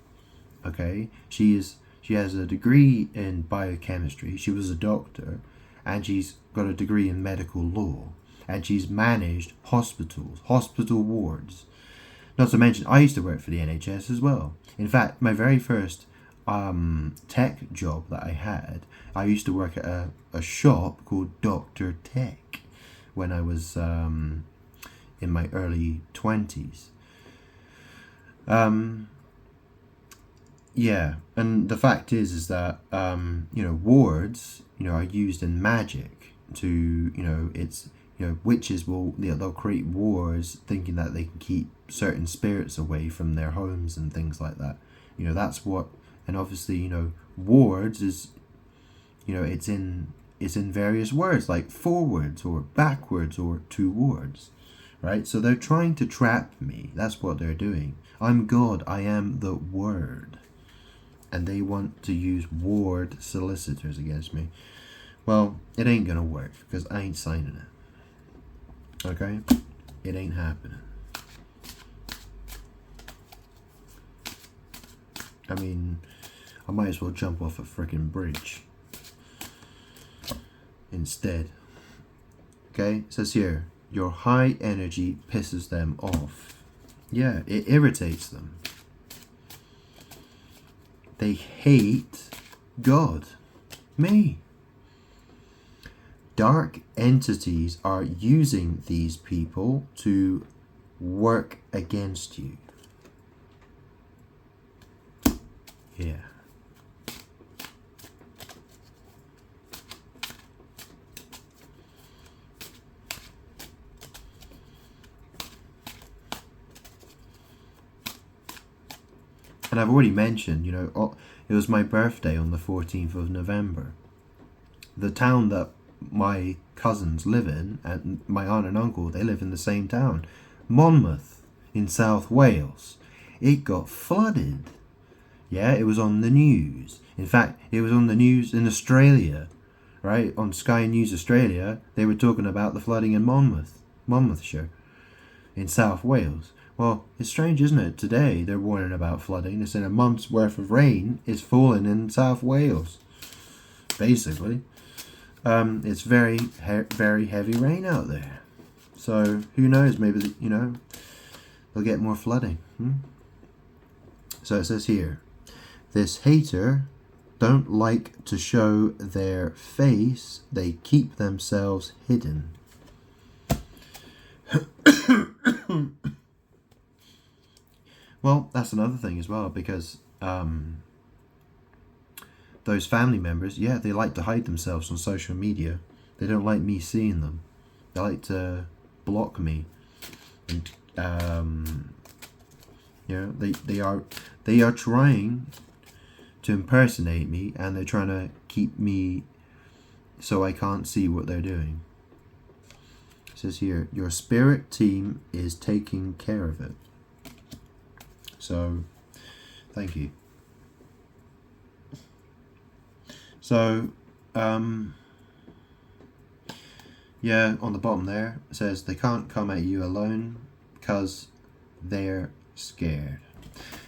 Okay? She She has a degree in biochemistry. She was a doctor, and she's got a degree in medical law. And she's managed hospitals, hospital wards. Not to mention, I used to work for the NHS as well. In fact, my very first tech job that I had, I used to work at a shop called Dr. Tech when I was in my early 20s. Yeah, and the fact is that wards, are used in magic to, it's, witches will, they'll create wards thinking that they can keep certain spirits away from their homes and things like that. That's what, and obviously, wards is, it's in various words like forwards or backwards or towards, right? So they're trying to trap me. That's what they're doing. I'm God. I am the Word. And they want to use ward solicitors against me. Well, it ain't gonna work because I ain't signing it. Okay? It ain't happening. I mean, I might as well jump off a freaking bridge instead. Okay? It says here, your high energy pisses them off. Yeah, it irritates them. They hate God. Me. Dark entities are using these people to work against you. Yeah. And I've already mentioned, it was my birthday on the 14th of November. The town that my cousins live in, and my aunt and uncle, they live in the same town, Monmouth, in South Wales. It got flooded. Yeah, it was on the news. In fact, it was on the news in Australia, right? On Sky News Australia, they were talking about the flooding in Monmouthshire, in South Wales. Well, it's strange, isn't it? Today, they're warning about flooding. They said a month's worth of rain is falling in South Wales. Basically. It's very, very heavy rain out there. So, who knows? Maybe, they'll get more flooding. So it says here, this hater don't like to show their face. They keep themselves hidden. Well, that's another thing as well, because those family members, yeah, they like to hide themselves on social media. They don't like me seeing them. They like to block me. And, they are trying to impersonate me, and they're trying to keep me so I can't see what they're doing. It says here, your spirit team is taking care of it. So, thank you. So, yeah, on the bottom there, it says they can't come at you alone because they're scared.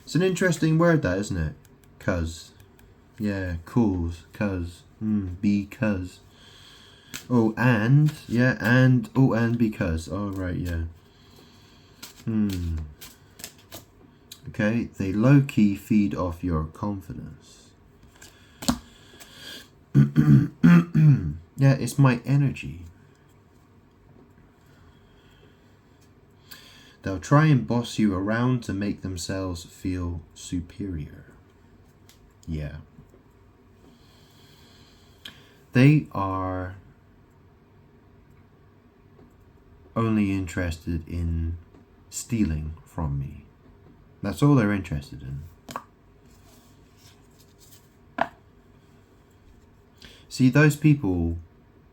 It's an interesting word, that, isn't it? Cuz. Yeah, cause, cuz, because. Oh, and, yeah, and, oh, and because. Oh, right, yeah. Okay, they low-key feed off your confidence. Yeah, it's my energy. They'll try and boss you around to make themselves feel superior. Yeah. They are only interested in stealing from me. That's all they're interested in. See, those people,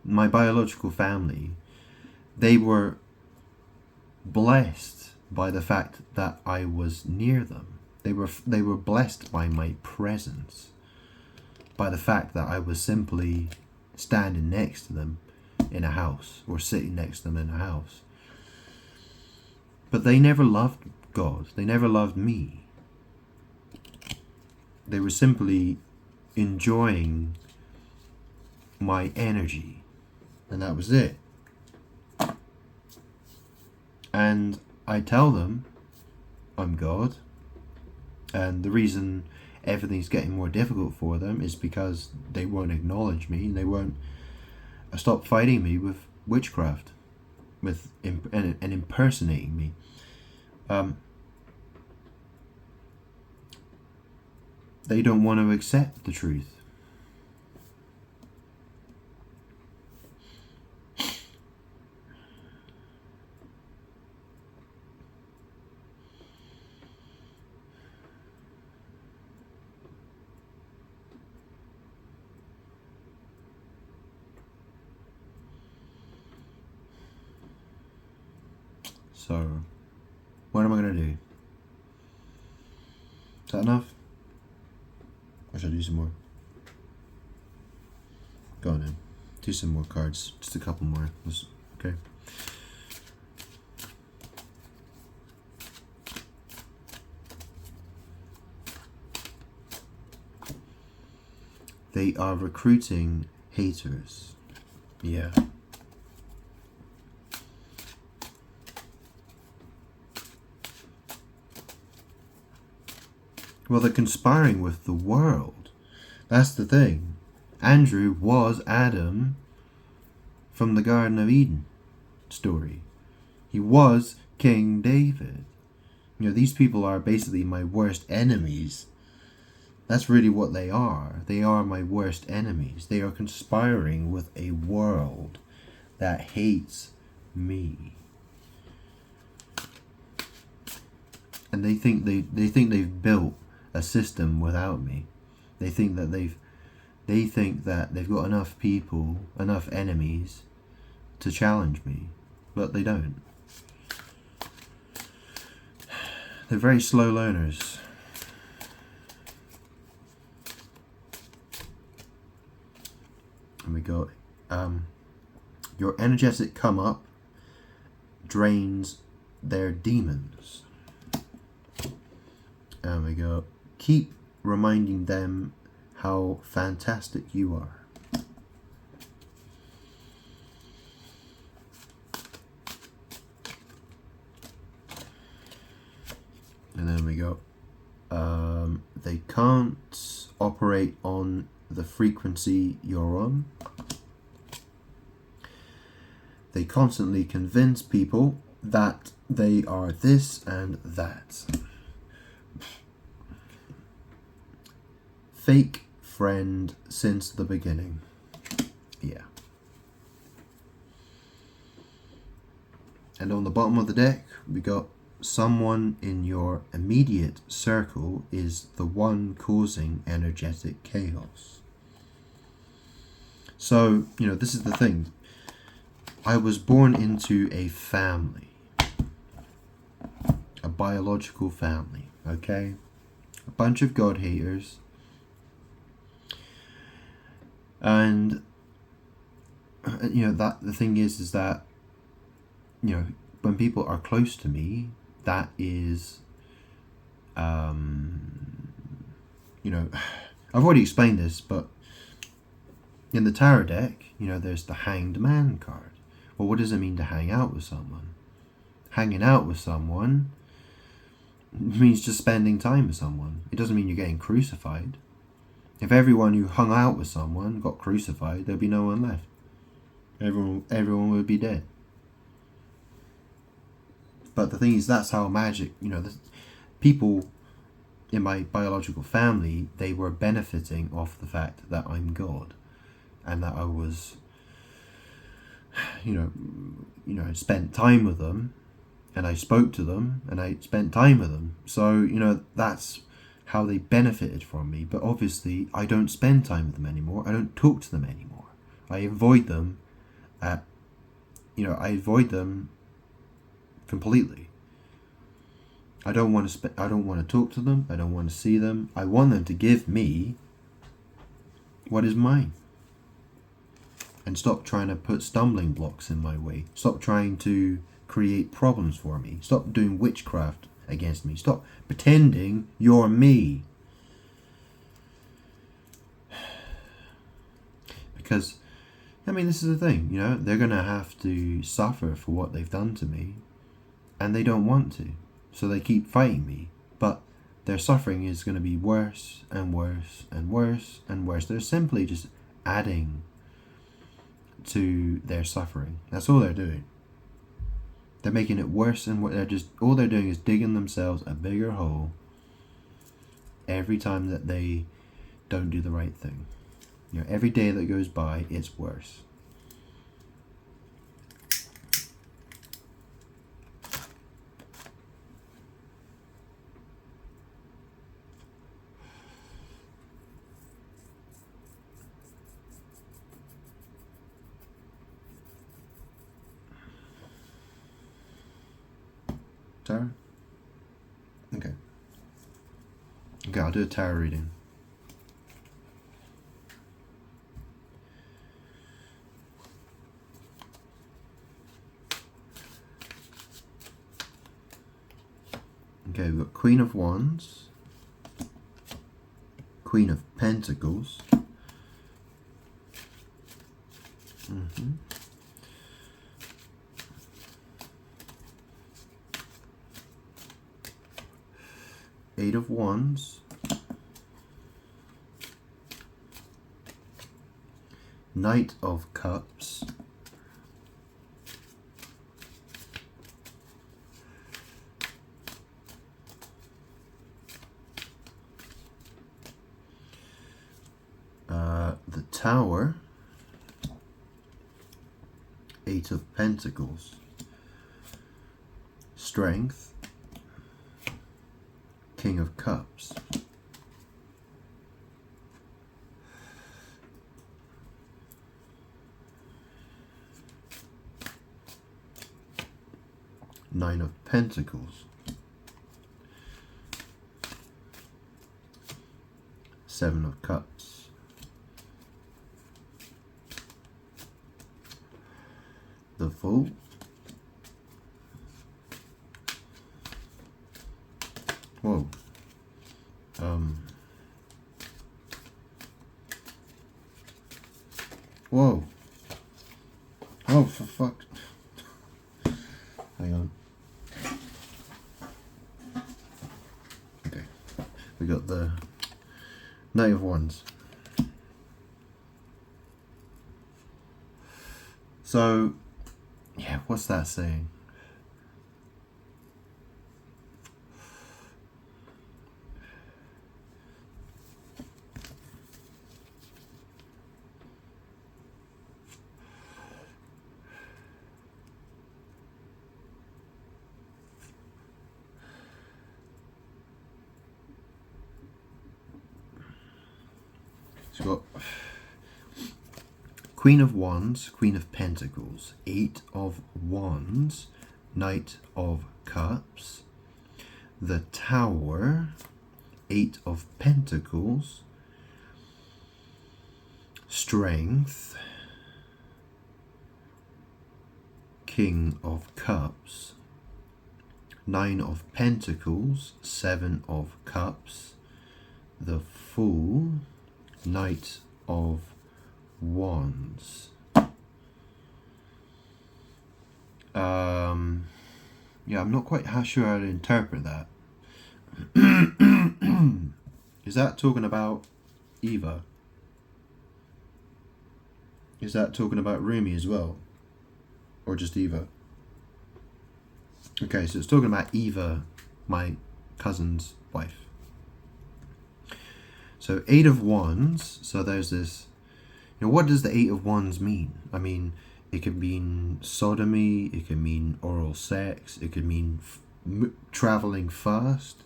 my biological family, they were blessed by the fact that I was near them. They were blessed by my presence, by the fact that I was simply standing next to them in a house, or sitting next to them in a house. But they never loved God. They never loved me. They were simply enjoying my energy. And that was it. And I tell them I'm God. And the reason everything's getting more difficult for them is because they won't acknowledge me. They won't stop fighting me with witchcraft, and impersonating me. They don't want to accept the truth. So, what am I going to do? Is that enough? Or should I do some more? Go on then. Do some more cards. Just a couple more. Okay. They are recruiting haters. Yeah. Well, they're conspiring with the world. That's the thing. Andrew was Adam from the Garden of Eden story. He was King David. You know, these people are basically my worst enemies. That's really what they are. They are my worst enemies. They are conspiring with a world that hates me. And they think they've built a system without me. They think that they've got enough people, enough enemies to challenge me, but they don't. They're very slow learners. And we go, your energetic come up drains their demons. And we go, keep reminding them how fantastic you are. And then we go, they can't operate on the frequency you're on. They constantly convince people that they are this and that. Fake friend since the beginning. Yeah. And on the bottom of the deck, we got someone in your immediate circle is the one causing energetic chaos. So, you know, this is the thing. I was born into a family. A biological family, okay? A bunch of God haters. And, you know, that the thing is that, you know, when people are close to me, that is, you know, I've already explained this, but in the tarot deck, you know, there's the Hanged Man card. Well, what does it mean to hang out with someone? Hanging out with someone means just spending time with someone. It doesn't mean you're getting crucified. If everyone who hung out with someone got crucified, there'd be no one left. Everyone would be dead. But the thing is, that's how magic, you know, people in my biological family, they were benefiting off the fact that I'm God. And that I was, you know, spent time with them, and I spoke to them, and I spent time with them. So, you know, that's how they benefited from me. But obviously, I don't spend time with them anymore. I don't talk to them anymore. I avoid them I avoid them completely. I don't want to talk to them. I don't want to see them. I want them to give me what is mine. And stop trying to put stumbling blocks in my way. Stop trying to create problems for me. Stop doing witchcraft against me. Stop pretending you're me. Because, I mean, this is the thing, you know, they're going to have to suffer for what they've done to me, and they don't want to. So they keep fighting me, but their suffering is going to be worse and worse and worse and worse. They're simply just adding to their suffering. That's all they're doing. They're making it worse, and all they're doing is digging themselves a bigger hole every time that they don't do the right thing. You know, every day that goes by, it's worse. Tarot? Okay. Okay, I'll do a tarot reading. Okay, we've got Queen of Wands, Queen of Pentacles, Eight of Wands, Knight of Cups, the Tower, Eight of Pentacles, Strength, King of Cups, Nine of Pentacles, Seven of Cups, the Fool, whoa, whoa, oh, for fuck, hang on, okay, we got the Knight of Wands. So, yeah, what's that saying? So we've got Queen of Wands, Queen of Pentacles, Eight of Wands, Knight of Cups, the Tower, Eight of Pentacles, Strength, King of Cups, Nine of Pentacles, Seven of Cups, the Fool, Knight of Wands. Yeah, I'm not quite sure how to interpret that. Is that talking about Eva? Is that talking about Rumi as well? Or just Eva? Okay, so it's talking about Eva, my cousin's wife. So Eight of Wands, so there's this, you know, what does the Eight of Wands mean? I mean, it could mean sodomy, it could mean oral sex, it could mean traveling fast.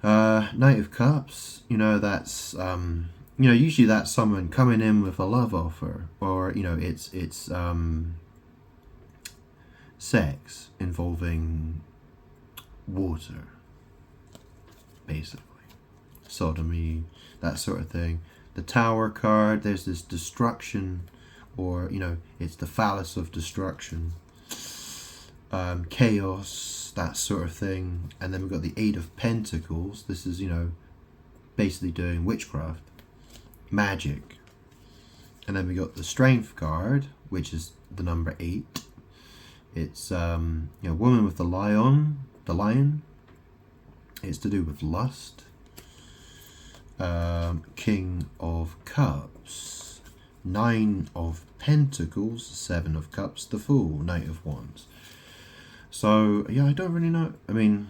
Knight of Cups, you know, that's, you know, usually that's someone coming in with a love offer, or, you know, it's sex involving water, basically. Sodomy, that sort of thing. The Tower card, there's this destruction, or, you know, it's the phallus of destruction. Chaos, that sort of thing. And then we've got the Eight of Pentacles. This is, you know, basically doing witchcraft. magic. And then we got the strength card, which is the number 8. It's woman with the lion. It's to do with lust. King of Cups, 9 of Pentacles, 7 of Cups, the Fool, Knight of Wands. So yeah, I don't really know. I mean,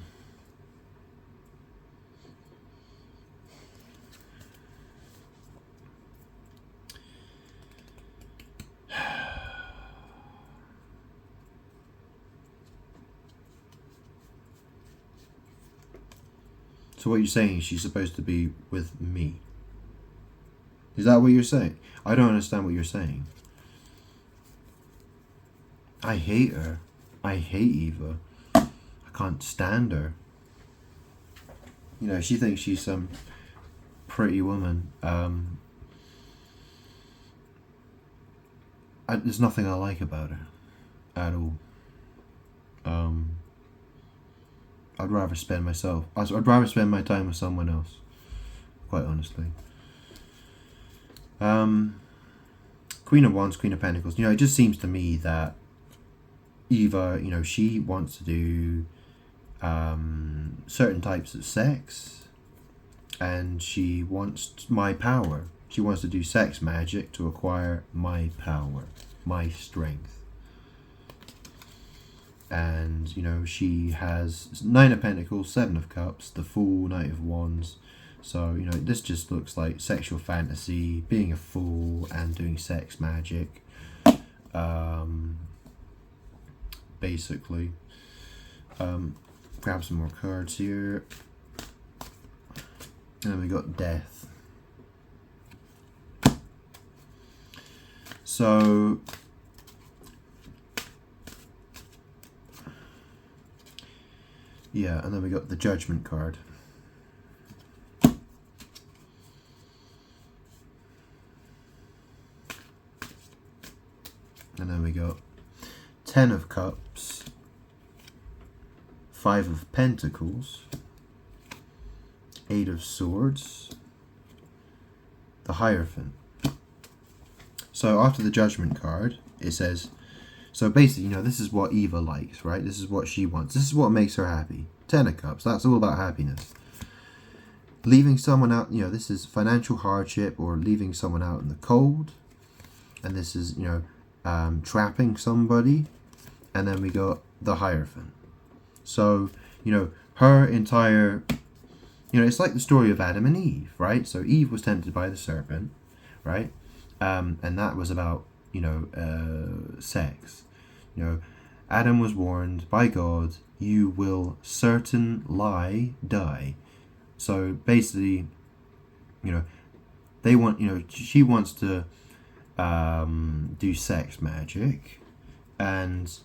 so what you're saying is she's supposed to be with me? Is that what you're saying? I don't understand what you're saying. I hate her. I hate Eva. I can't stand her. You know, she thinks she's some pretty woman. There's nothing I like about her at all. I'd rather spend my time with someone else, quite honestly. Queen of Wands, Queen of Pentacles. You know, it just seems to me that Eva, you know, she wants to do certain types of sex, and she wants my power. She wants to do sex magic to acquire my power, my strength. And, you know, she has 9 of Pentacles, 7 of Cups, the Fool, Knight of Wands. So, you know, this just looks like sexual fantasy, being a fool and doing sex magic. Basically. Grab some more cards here. And then we got Death. So yeah, and then we got the Judgment card. And then we got 10 of Cups, 5 of Pentacles, 8 of Swords, the Hierophant. So after the Judgment card, it says, so basically, you know, this is what Eva likes, right? This is what she wants. This is what makes her happy. 10 of Cups, that's all about happiness. Leaving someone out, you know, this is financial hardship or leaving someone out in the cold. And this is, you know, trapping somebody. And then we got the Hierophant. So, you know, her entire, you know, it's like the story of Adam and Eve, right? So Eve was tempted by the serpent, right? And that was about, you know, sex. You know, Adam was warned by God, you will certainly die. So basically, you know, they want, you know, she wants to do sex magic, and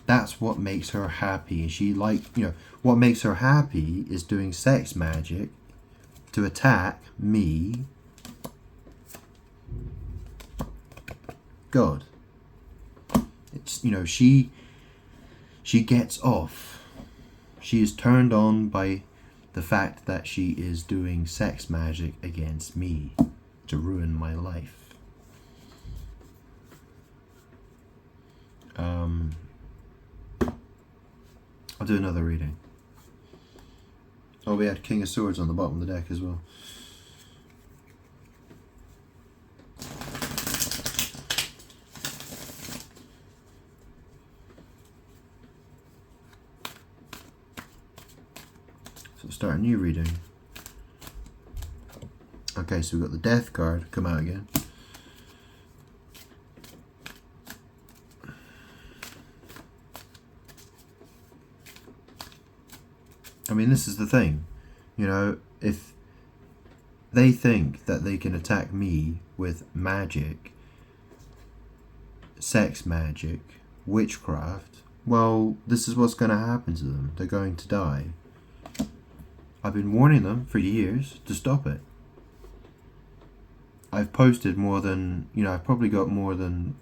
that's what makes her happy. She like, you know, what makes her happy is doing sex magic to attack me, God. It's, you know, she gets off. She is turned on by the fact that she is doing sex magic against me to ruin my life. I'll do another reading. Oh, we had King of Swords on the bottom of the deck as well. So we'll start a new reading. Okay, so we've got the Death card come out again. I mean, this is the thing, you know, if they think that they can attack me with magic, sex magic, witchcraft, well, this is what's going to happen to them. They're going to die. I've been warning them for years to stop it. I've posted more than, you know, I've probably got more than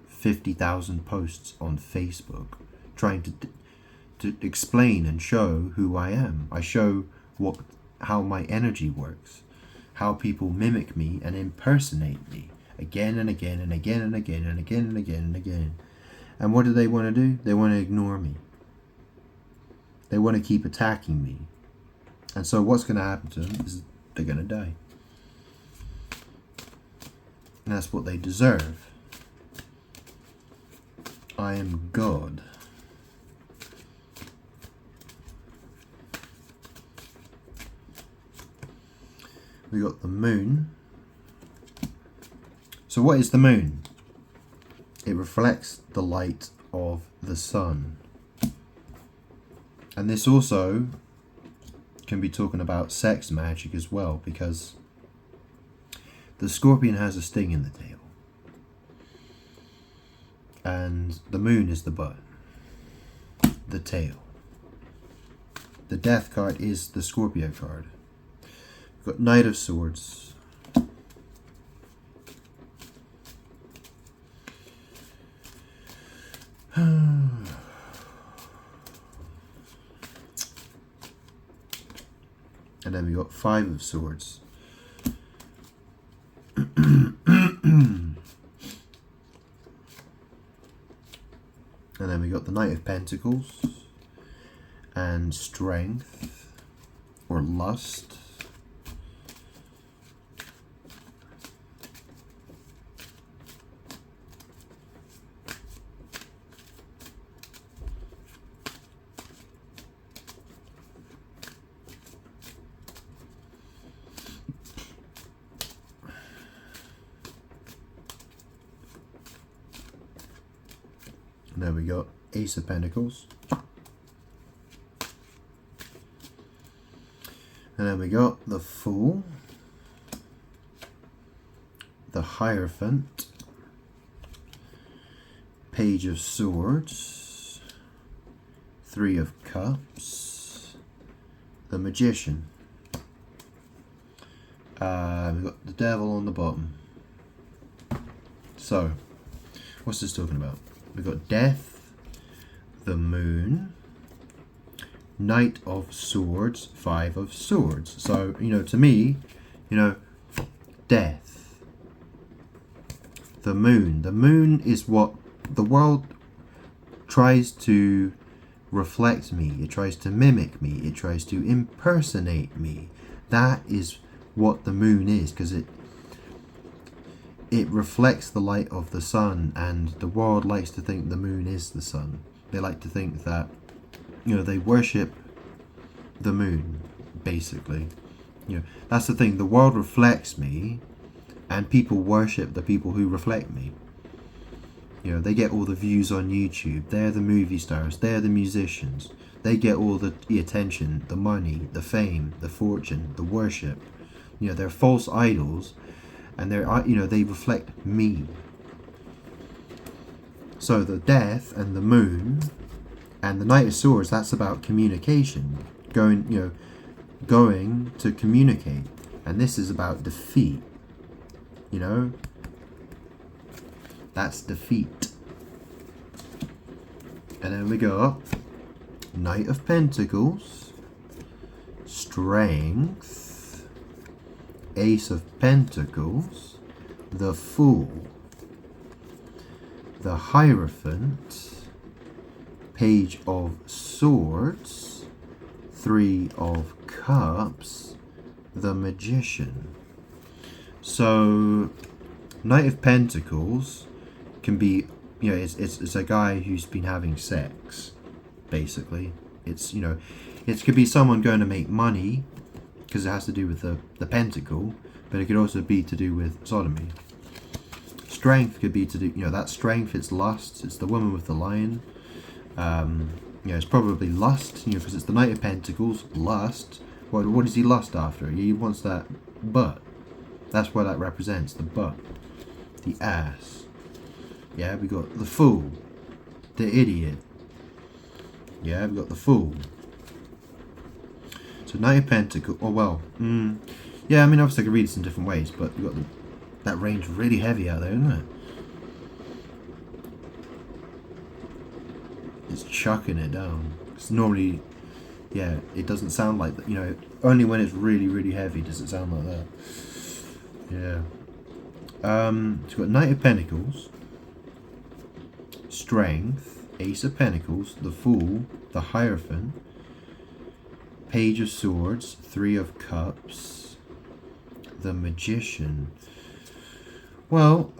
50,000 posts on Facebook trying to explain and show who I am. I show how my energy works, how people mimic me and impersonate me again and again and again and again and again and again and again. And what do they want to do? They want to ignore me. They want to keep attacking me. And so what's going to happen to them is they're going to die. And that's what they deserve. I am God. We got the moon. So what is the moon? It reflects the light of the sun. And this also can be talking about sex magic as well, because the scorpion has a sting in the tail. And the moon is the butt, the tail. The death card is the Scorpio card. We've got Knight of Swords. And then we got Five of Swords. And then we got the Knight of Pentacles and Strength or Lust. And then we got Ace of Pentacles. And then we got the Fool, the Hierophant, Page of Swords, Three of Cups, the Magician. We've got the Devil on the bottom. So, what's this talking about? We've got Death, the Moon, Knight of Swords, Five of Swords. So, to me, death. The moon. The moon is what the world tries to reflect me. It tries to mimic me. It tries to impersonate me. That is what the moon is, because it reflects the light of the sun, and the world likes to think the moon is the sun. They like to think that, they worship the moon, basically. That's the thing. The world reflects me, and people worship the people who reflect me. They get all the views on YouTube. They're the movie stars. They're the musicians. They get all the attention, the money, the fame, the fortune, the worship. They're false idols, and they reflect me. So the Death and the Moon and the Knight of Swords, that's about communication, going to communicate, and this is about defeat. That's defeat. And then we go up, Knight of Pentacles, Strength, Ace of Pentacles, the Fool, the Hierophant, Page of Swords, Three of Cups, the Magician. So, Knight of Pentacles can be, it's a guy who's been having sex, basically. It's, it could be someone going to make money, because it has to do with the pentacle, but it could also be to do with sodomy. Strength could be to do, that strength, it's lust, it's the woman with the lion. It's probably lust, because it's the Knight of Pentacles, lust. What does he lust after? He wants that butt. That's what that represents, the butt. The ass. Yeah, we got the Fool. The idiot. Yeah, we got the Fool. So Knight of Pentacles, yeah, obviously I could read this in different ways, but you got that range really heavy out there, isn't it? It's chucking it down. It's normally yeah, it doesn't sound like that. You know, only when it's really, really heavy does it sound like that. Yeah. So we've got Knight of Pentacles, Strength, Ace of Pentacles, the Fool, the Hierophant, Page of Swords, Three of Cups, the Magician. Well,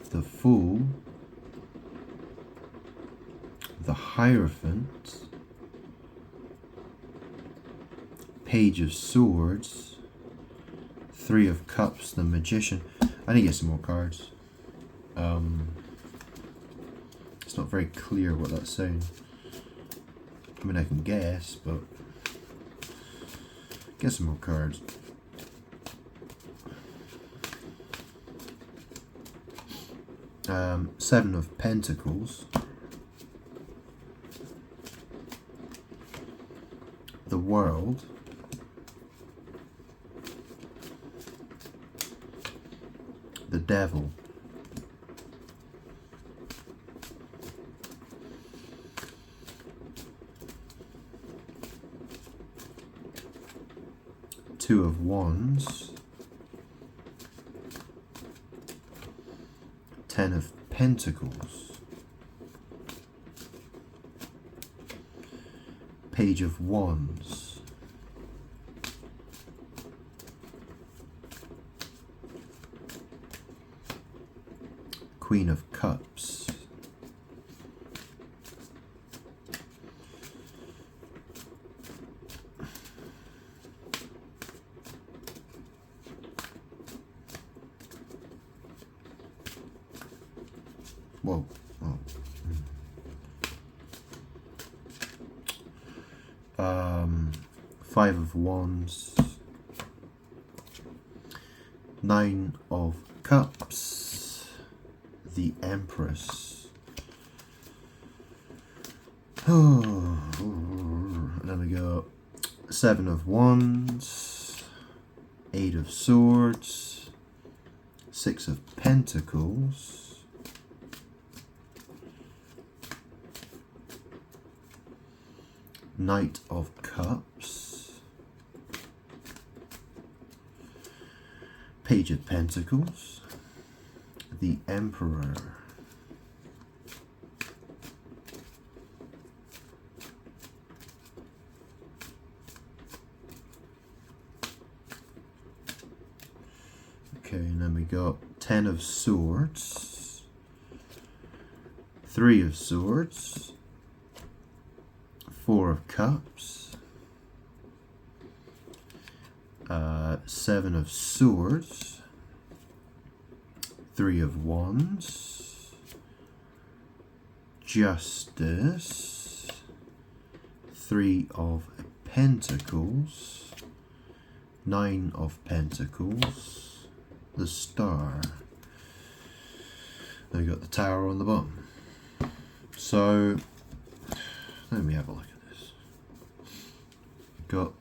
the Fool, the Hierophant, Page of Swords, Three of Cups, the Magician. I need to get some more cards. It's not very clear what that's saying. I mean, I can guess, but get some more cards. Seven of Pentacles, the World, the Devil, Two of Wands, Ten of Pentacles, Page of Wands, Queen of Cups, whoa, oh. Five of Wands, Nine of Cups, the Empress. Oh, there we go. Seven of Wands, Eight of Swords, Six of Pentacles, Knight of Cups, Page of Pentacles, the Emperor, okay, and then we got Ten of Swords, Three of Swords, Four of Cups, Seven of Swords, Three of Wands, Justice, Three of Pentacles, Nine of Pentacles, the Star. Then we got the Tower on the bottom. So let me have a look at this. Got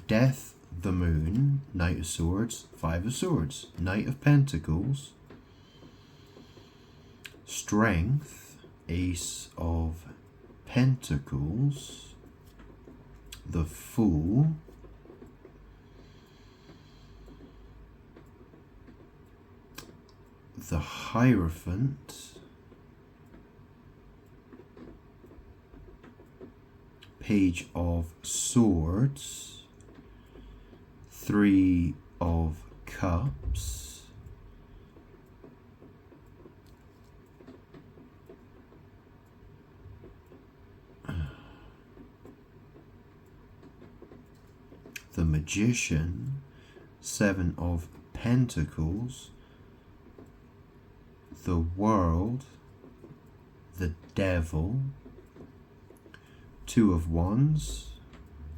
Death, the Moon, Knight of Swords, Five of Swords, Knight of Pentacles, Strength, Ace of Pentacles, the Fool, the Hierophant, Page of Swords, Three of Cups, the Magician, Seven of Pentacles, the World, the Devil, Two of Wands,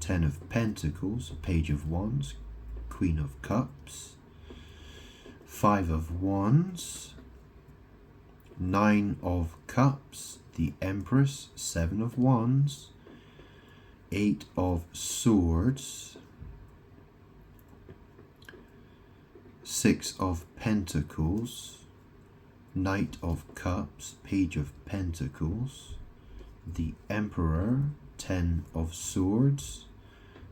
Ten of Pentacles, Page of Wands, Queen of Cups, Five of Wands, Nine of Cups, the Empress, Seven of Wands, Eight of Swords, 6 of Pentacles, Knight of Cups, Page of Pentacles, the Emperor, 10 of Swords,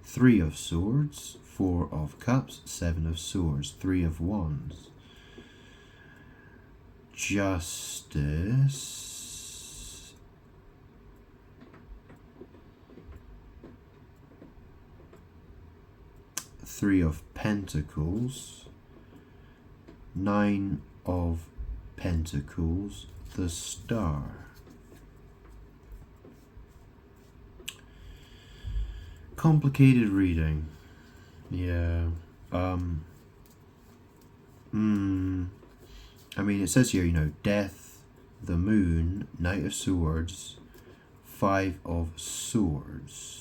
3 of Swords, 4 of Cups, 7 of Swords, 3 of Wands, Justice, Three of Pentacles, 9 of Pentacles, the Star. Complicated reading. Yeah. I mean, it says here, Death, the Moon, Knight of Swords, 5 of Swords.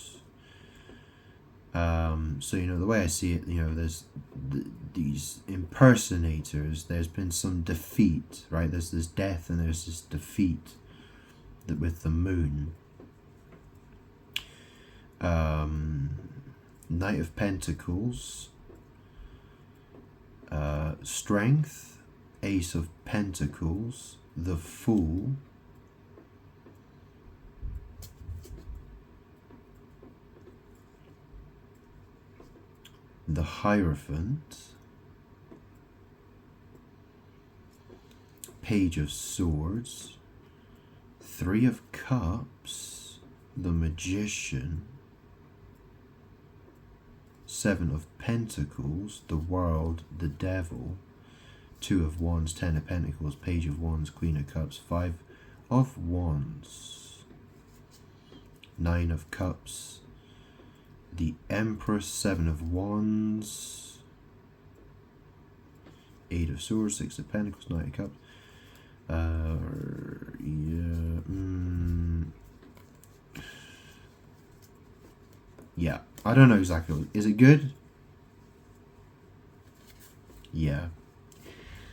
So, the way I see it, there's these impersonators. There's been some defeat, right? There's this death and there's this defeat that with the moon. Knight of Pentacles, Strength, Ace of Pentacles, the Fool, the Hierophant, Page of Swords, 3 of Cups, the Magician, 7 of Pentacles, the World, the Devil, 2 of Wands, 10 of Pentacles, Page of Wands, Queen of Cups, 5 of Wands, 9 of Cups, the Empress, 7 of Wands, 8 of Swords, 6 of Pentacles, 9 of Cups. Yeah, I don't know exactly. Is it good? Yeah.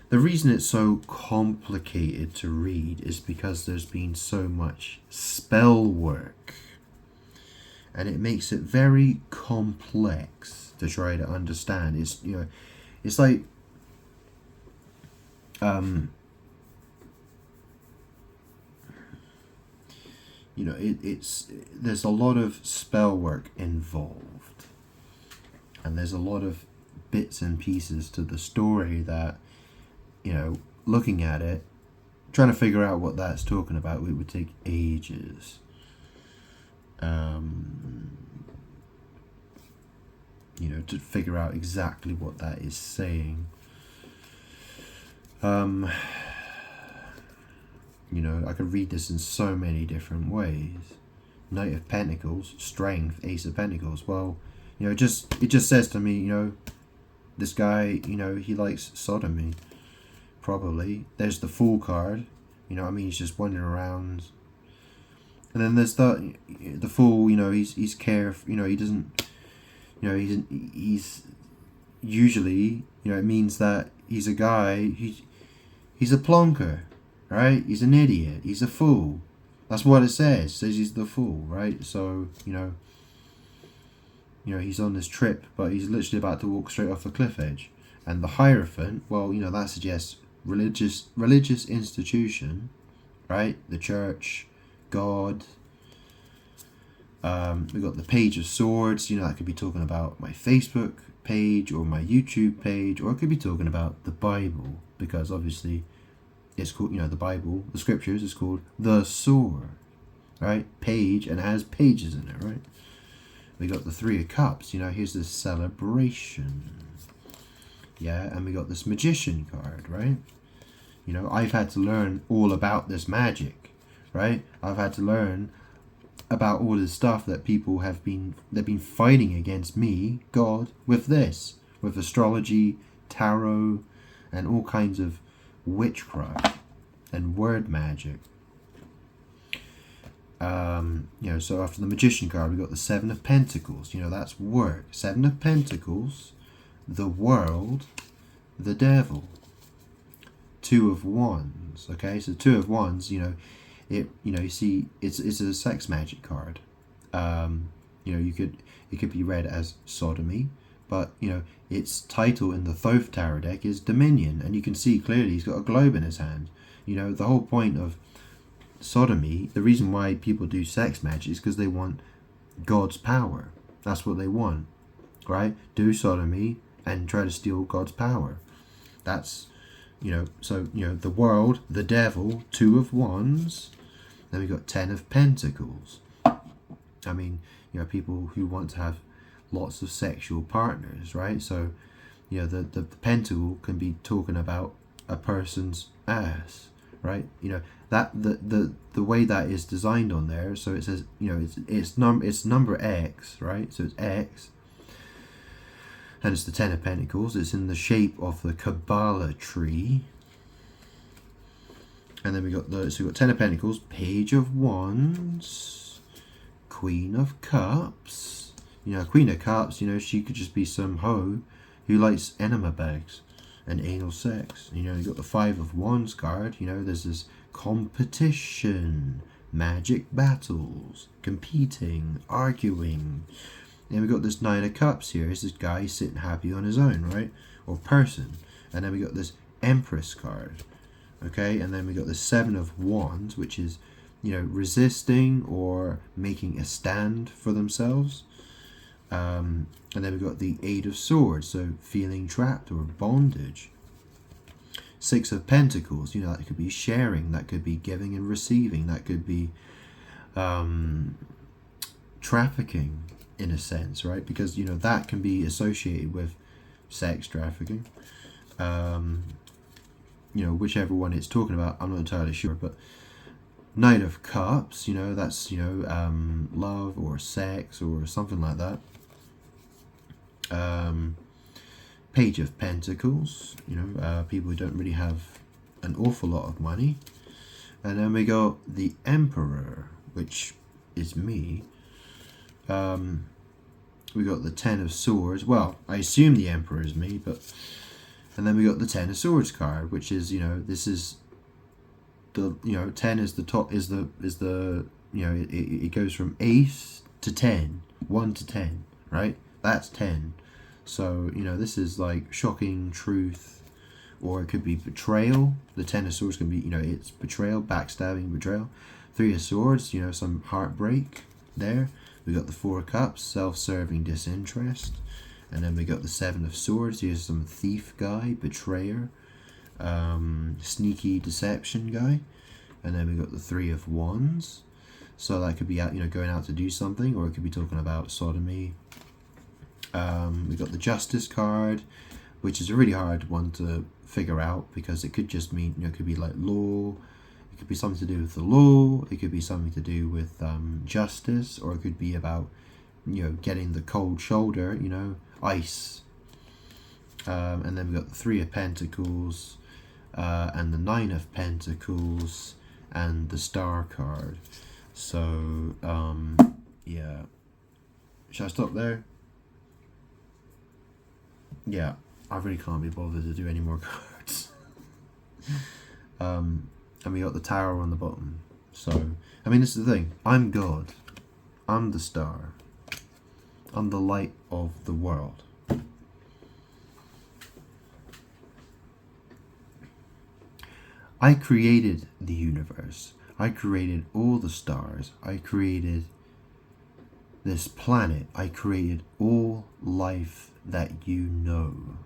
The reason it's so complicated to read is because there's been so much spell work. And it makes it very complex to try to understand. It's it's like there's a lot of spell work involved, and there's a lot of bits and pieces to the story that looking at it, trying to figure out what that's talking about, it would take ages. To figure out exactly what that is saying. I could read this in so many different ways. Knight of Pentacles, Strength, Ace of Pentacles. Well, it just says to me, this guy, he likes sodomy. Probably. There's the Fool card. He's just wandering around. And then there's the Fool, he's careful, he doesn't, he's usually, it means that he's a guy, he's a plonker, right? He's an idiot, he's a fool. That's what it says. It says he's the fool, right? So, he's on this trip, but he's literally about to walk straight off a cliff edge. And the Hierophant, well, that suggests religious institution, right? The church, God. We've got the Page of Swords. that could be talking about my Facebook page or my YouTube page, or it could be talking about the Bible, because obviously it's called, the Bible, the scriptures is called the sword, right? Page, and it has pages in it, right? We got the 3 of Cups. Here's this celebration. Yeah, and we got this Magician card, right? I've had to learn all about this magic, right? I've had to learn about all this stuff that people they've been fighting against me, God, with astrology, tarot, and all kinds of witchcraft and word magic. So after the Magician card, we got the 7 of Pentacles. That's work. 7 of Pentacles, the World, the Devil. 2 of Wands. Okay, so 2 of Wands. You see, it's a sex magic card. It could be read as sodomy, but its title in the Thoth Tarot deck is Dominion, and you can see clearly he's got a globe in his hand. The whole point of sodomy, the reason why people do sex magic is because they want God's power. That's what they want, right? Do sodomy and try to steal God's power. That's, so, the world, the devil, 2 of Wands. Then we got 10 of Pentacles. I mean, people who want to have lots of sexual partners, right? So, the pentacle can be talking about a person's ass, right? That the way that is designed on there. So it says, it's number X, right? So it's X, and it's the 10 of Pentacles. It's in the shape of the Kabbalah tree. And then we got we've got 10 of Pentacles, Page of Wands, Queen of Cups. Queen of Cups, she could just be some hoe who likes enema bags and anal sex. You got the 5 of Wands card. There's this competition, magic battles, competing, arguing. Then we got this 9 of Cups here. It's this guy sitting happy on his own, right? Or person. And then we got this Empress card. Okay, and then we got the 7 of Wands, which is, resisting or making a stand for themselves. And then we got the 8 of Swords, so feeling trapped or bondage. 6 of Pentacles, that could be sharing, that could be giving and receiving, that could be trafficking in a sense, right? Because that can be associated with sex trafficking. Whichever one it's talking about, I'm not entirely sure, but Knight of Cups, that's love or sex or something like that. Page of Pentacles, people who don't really have an awful lot of money. And then we got the Emperor, which is me. We got the 10 of Swords. Well, I assume the Emperor is me, but... And then we got the 10 of Swords card, which is, this is the, 10 is the top, is the it goes from ace to 10, 1 to 10, right? That's 10. So, this is like shocking truth, or it could be betrayal. The 10 of Swords can be, it's betrayal, backstabbing, betrayal. 3 of Swords, some heartbreak there. We got the 4 of Cups, self-serving disinterest. And then we got the 7 of Swords. Here's some thief guy, betrayer, sneaky deception guy. And then we got the 3 of Wands. So that could be out, going out to do something, or it could be talking about sodomy. We got the Justice card, which is a really hard one to figure out because it could just mean, it could be like law. It could be something to do with the law. It could be something to do with justice, or it could be about, getting the cold shoulder, ice. And then we got the 3 of Pentacles, and the 9 of Pentacles, and the Star card. So, yeah. Should I stop there? Yeah, I really can't be bothered to do any more cards. And we got the Tower on the bottom. So, this is the thing. I'm God. I'm the star. I'm the light of the world. I created the universe. I created all the stars. I created this planet. I created all life that you know.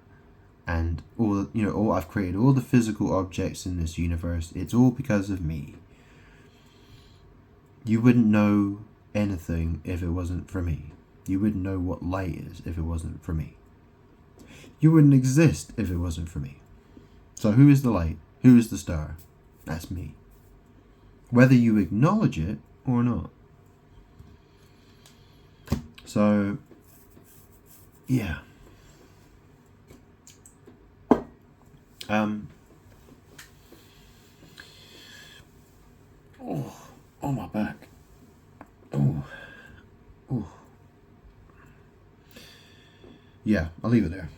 And I've created all the physical objects in this universe. It's all because of me. You wouldn't know anything if it wasn't for me. You wouldn't know what light is if it wasn't for me. You wouldn't exist if it wasn't for me. So who is the light? Who is the star? That's me. Whether you acknowledge it or not. So, yeah. Oh, my back. Oh. Yeah, I'll leave it there.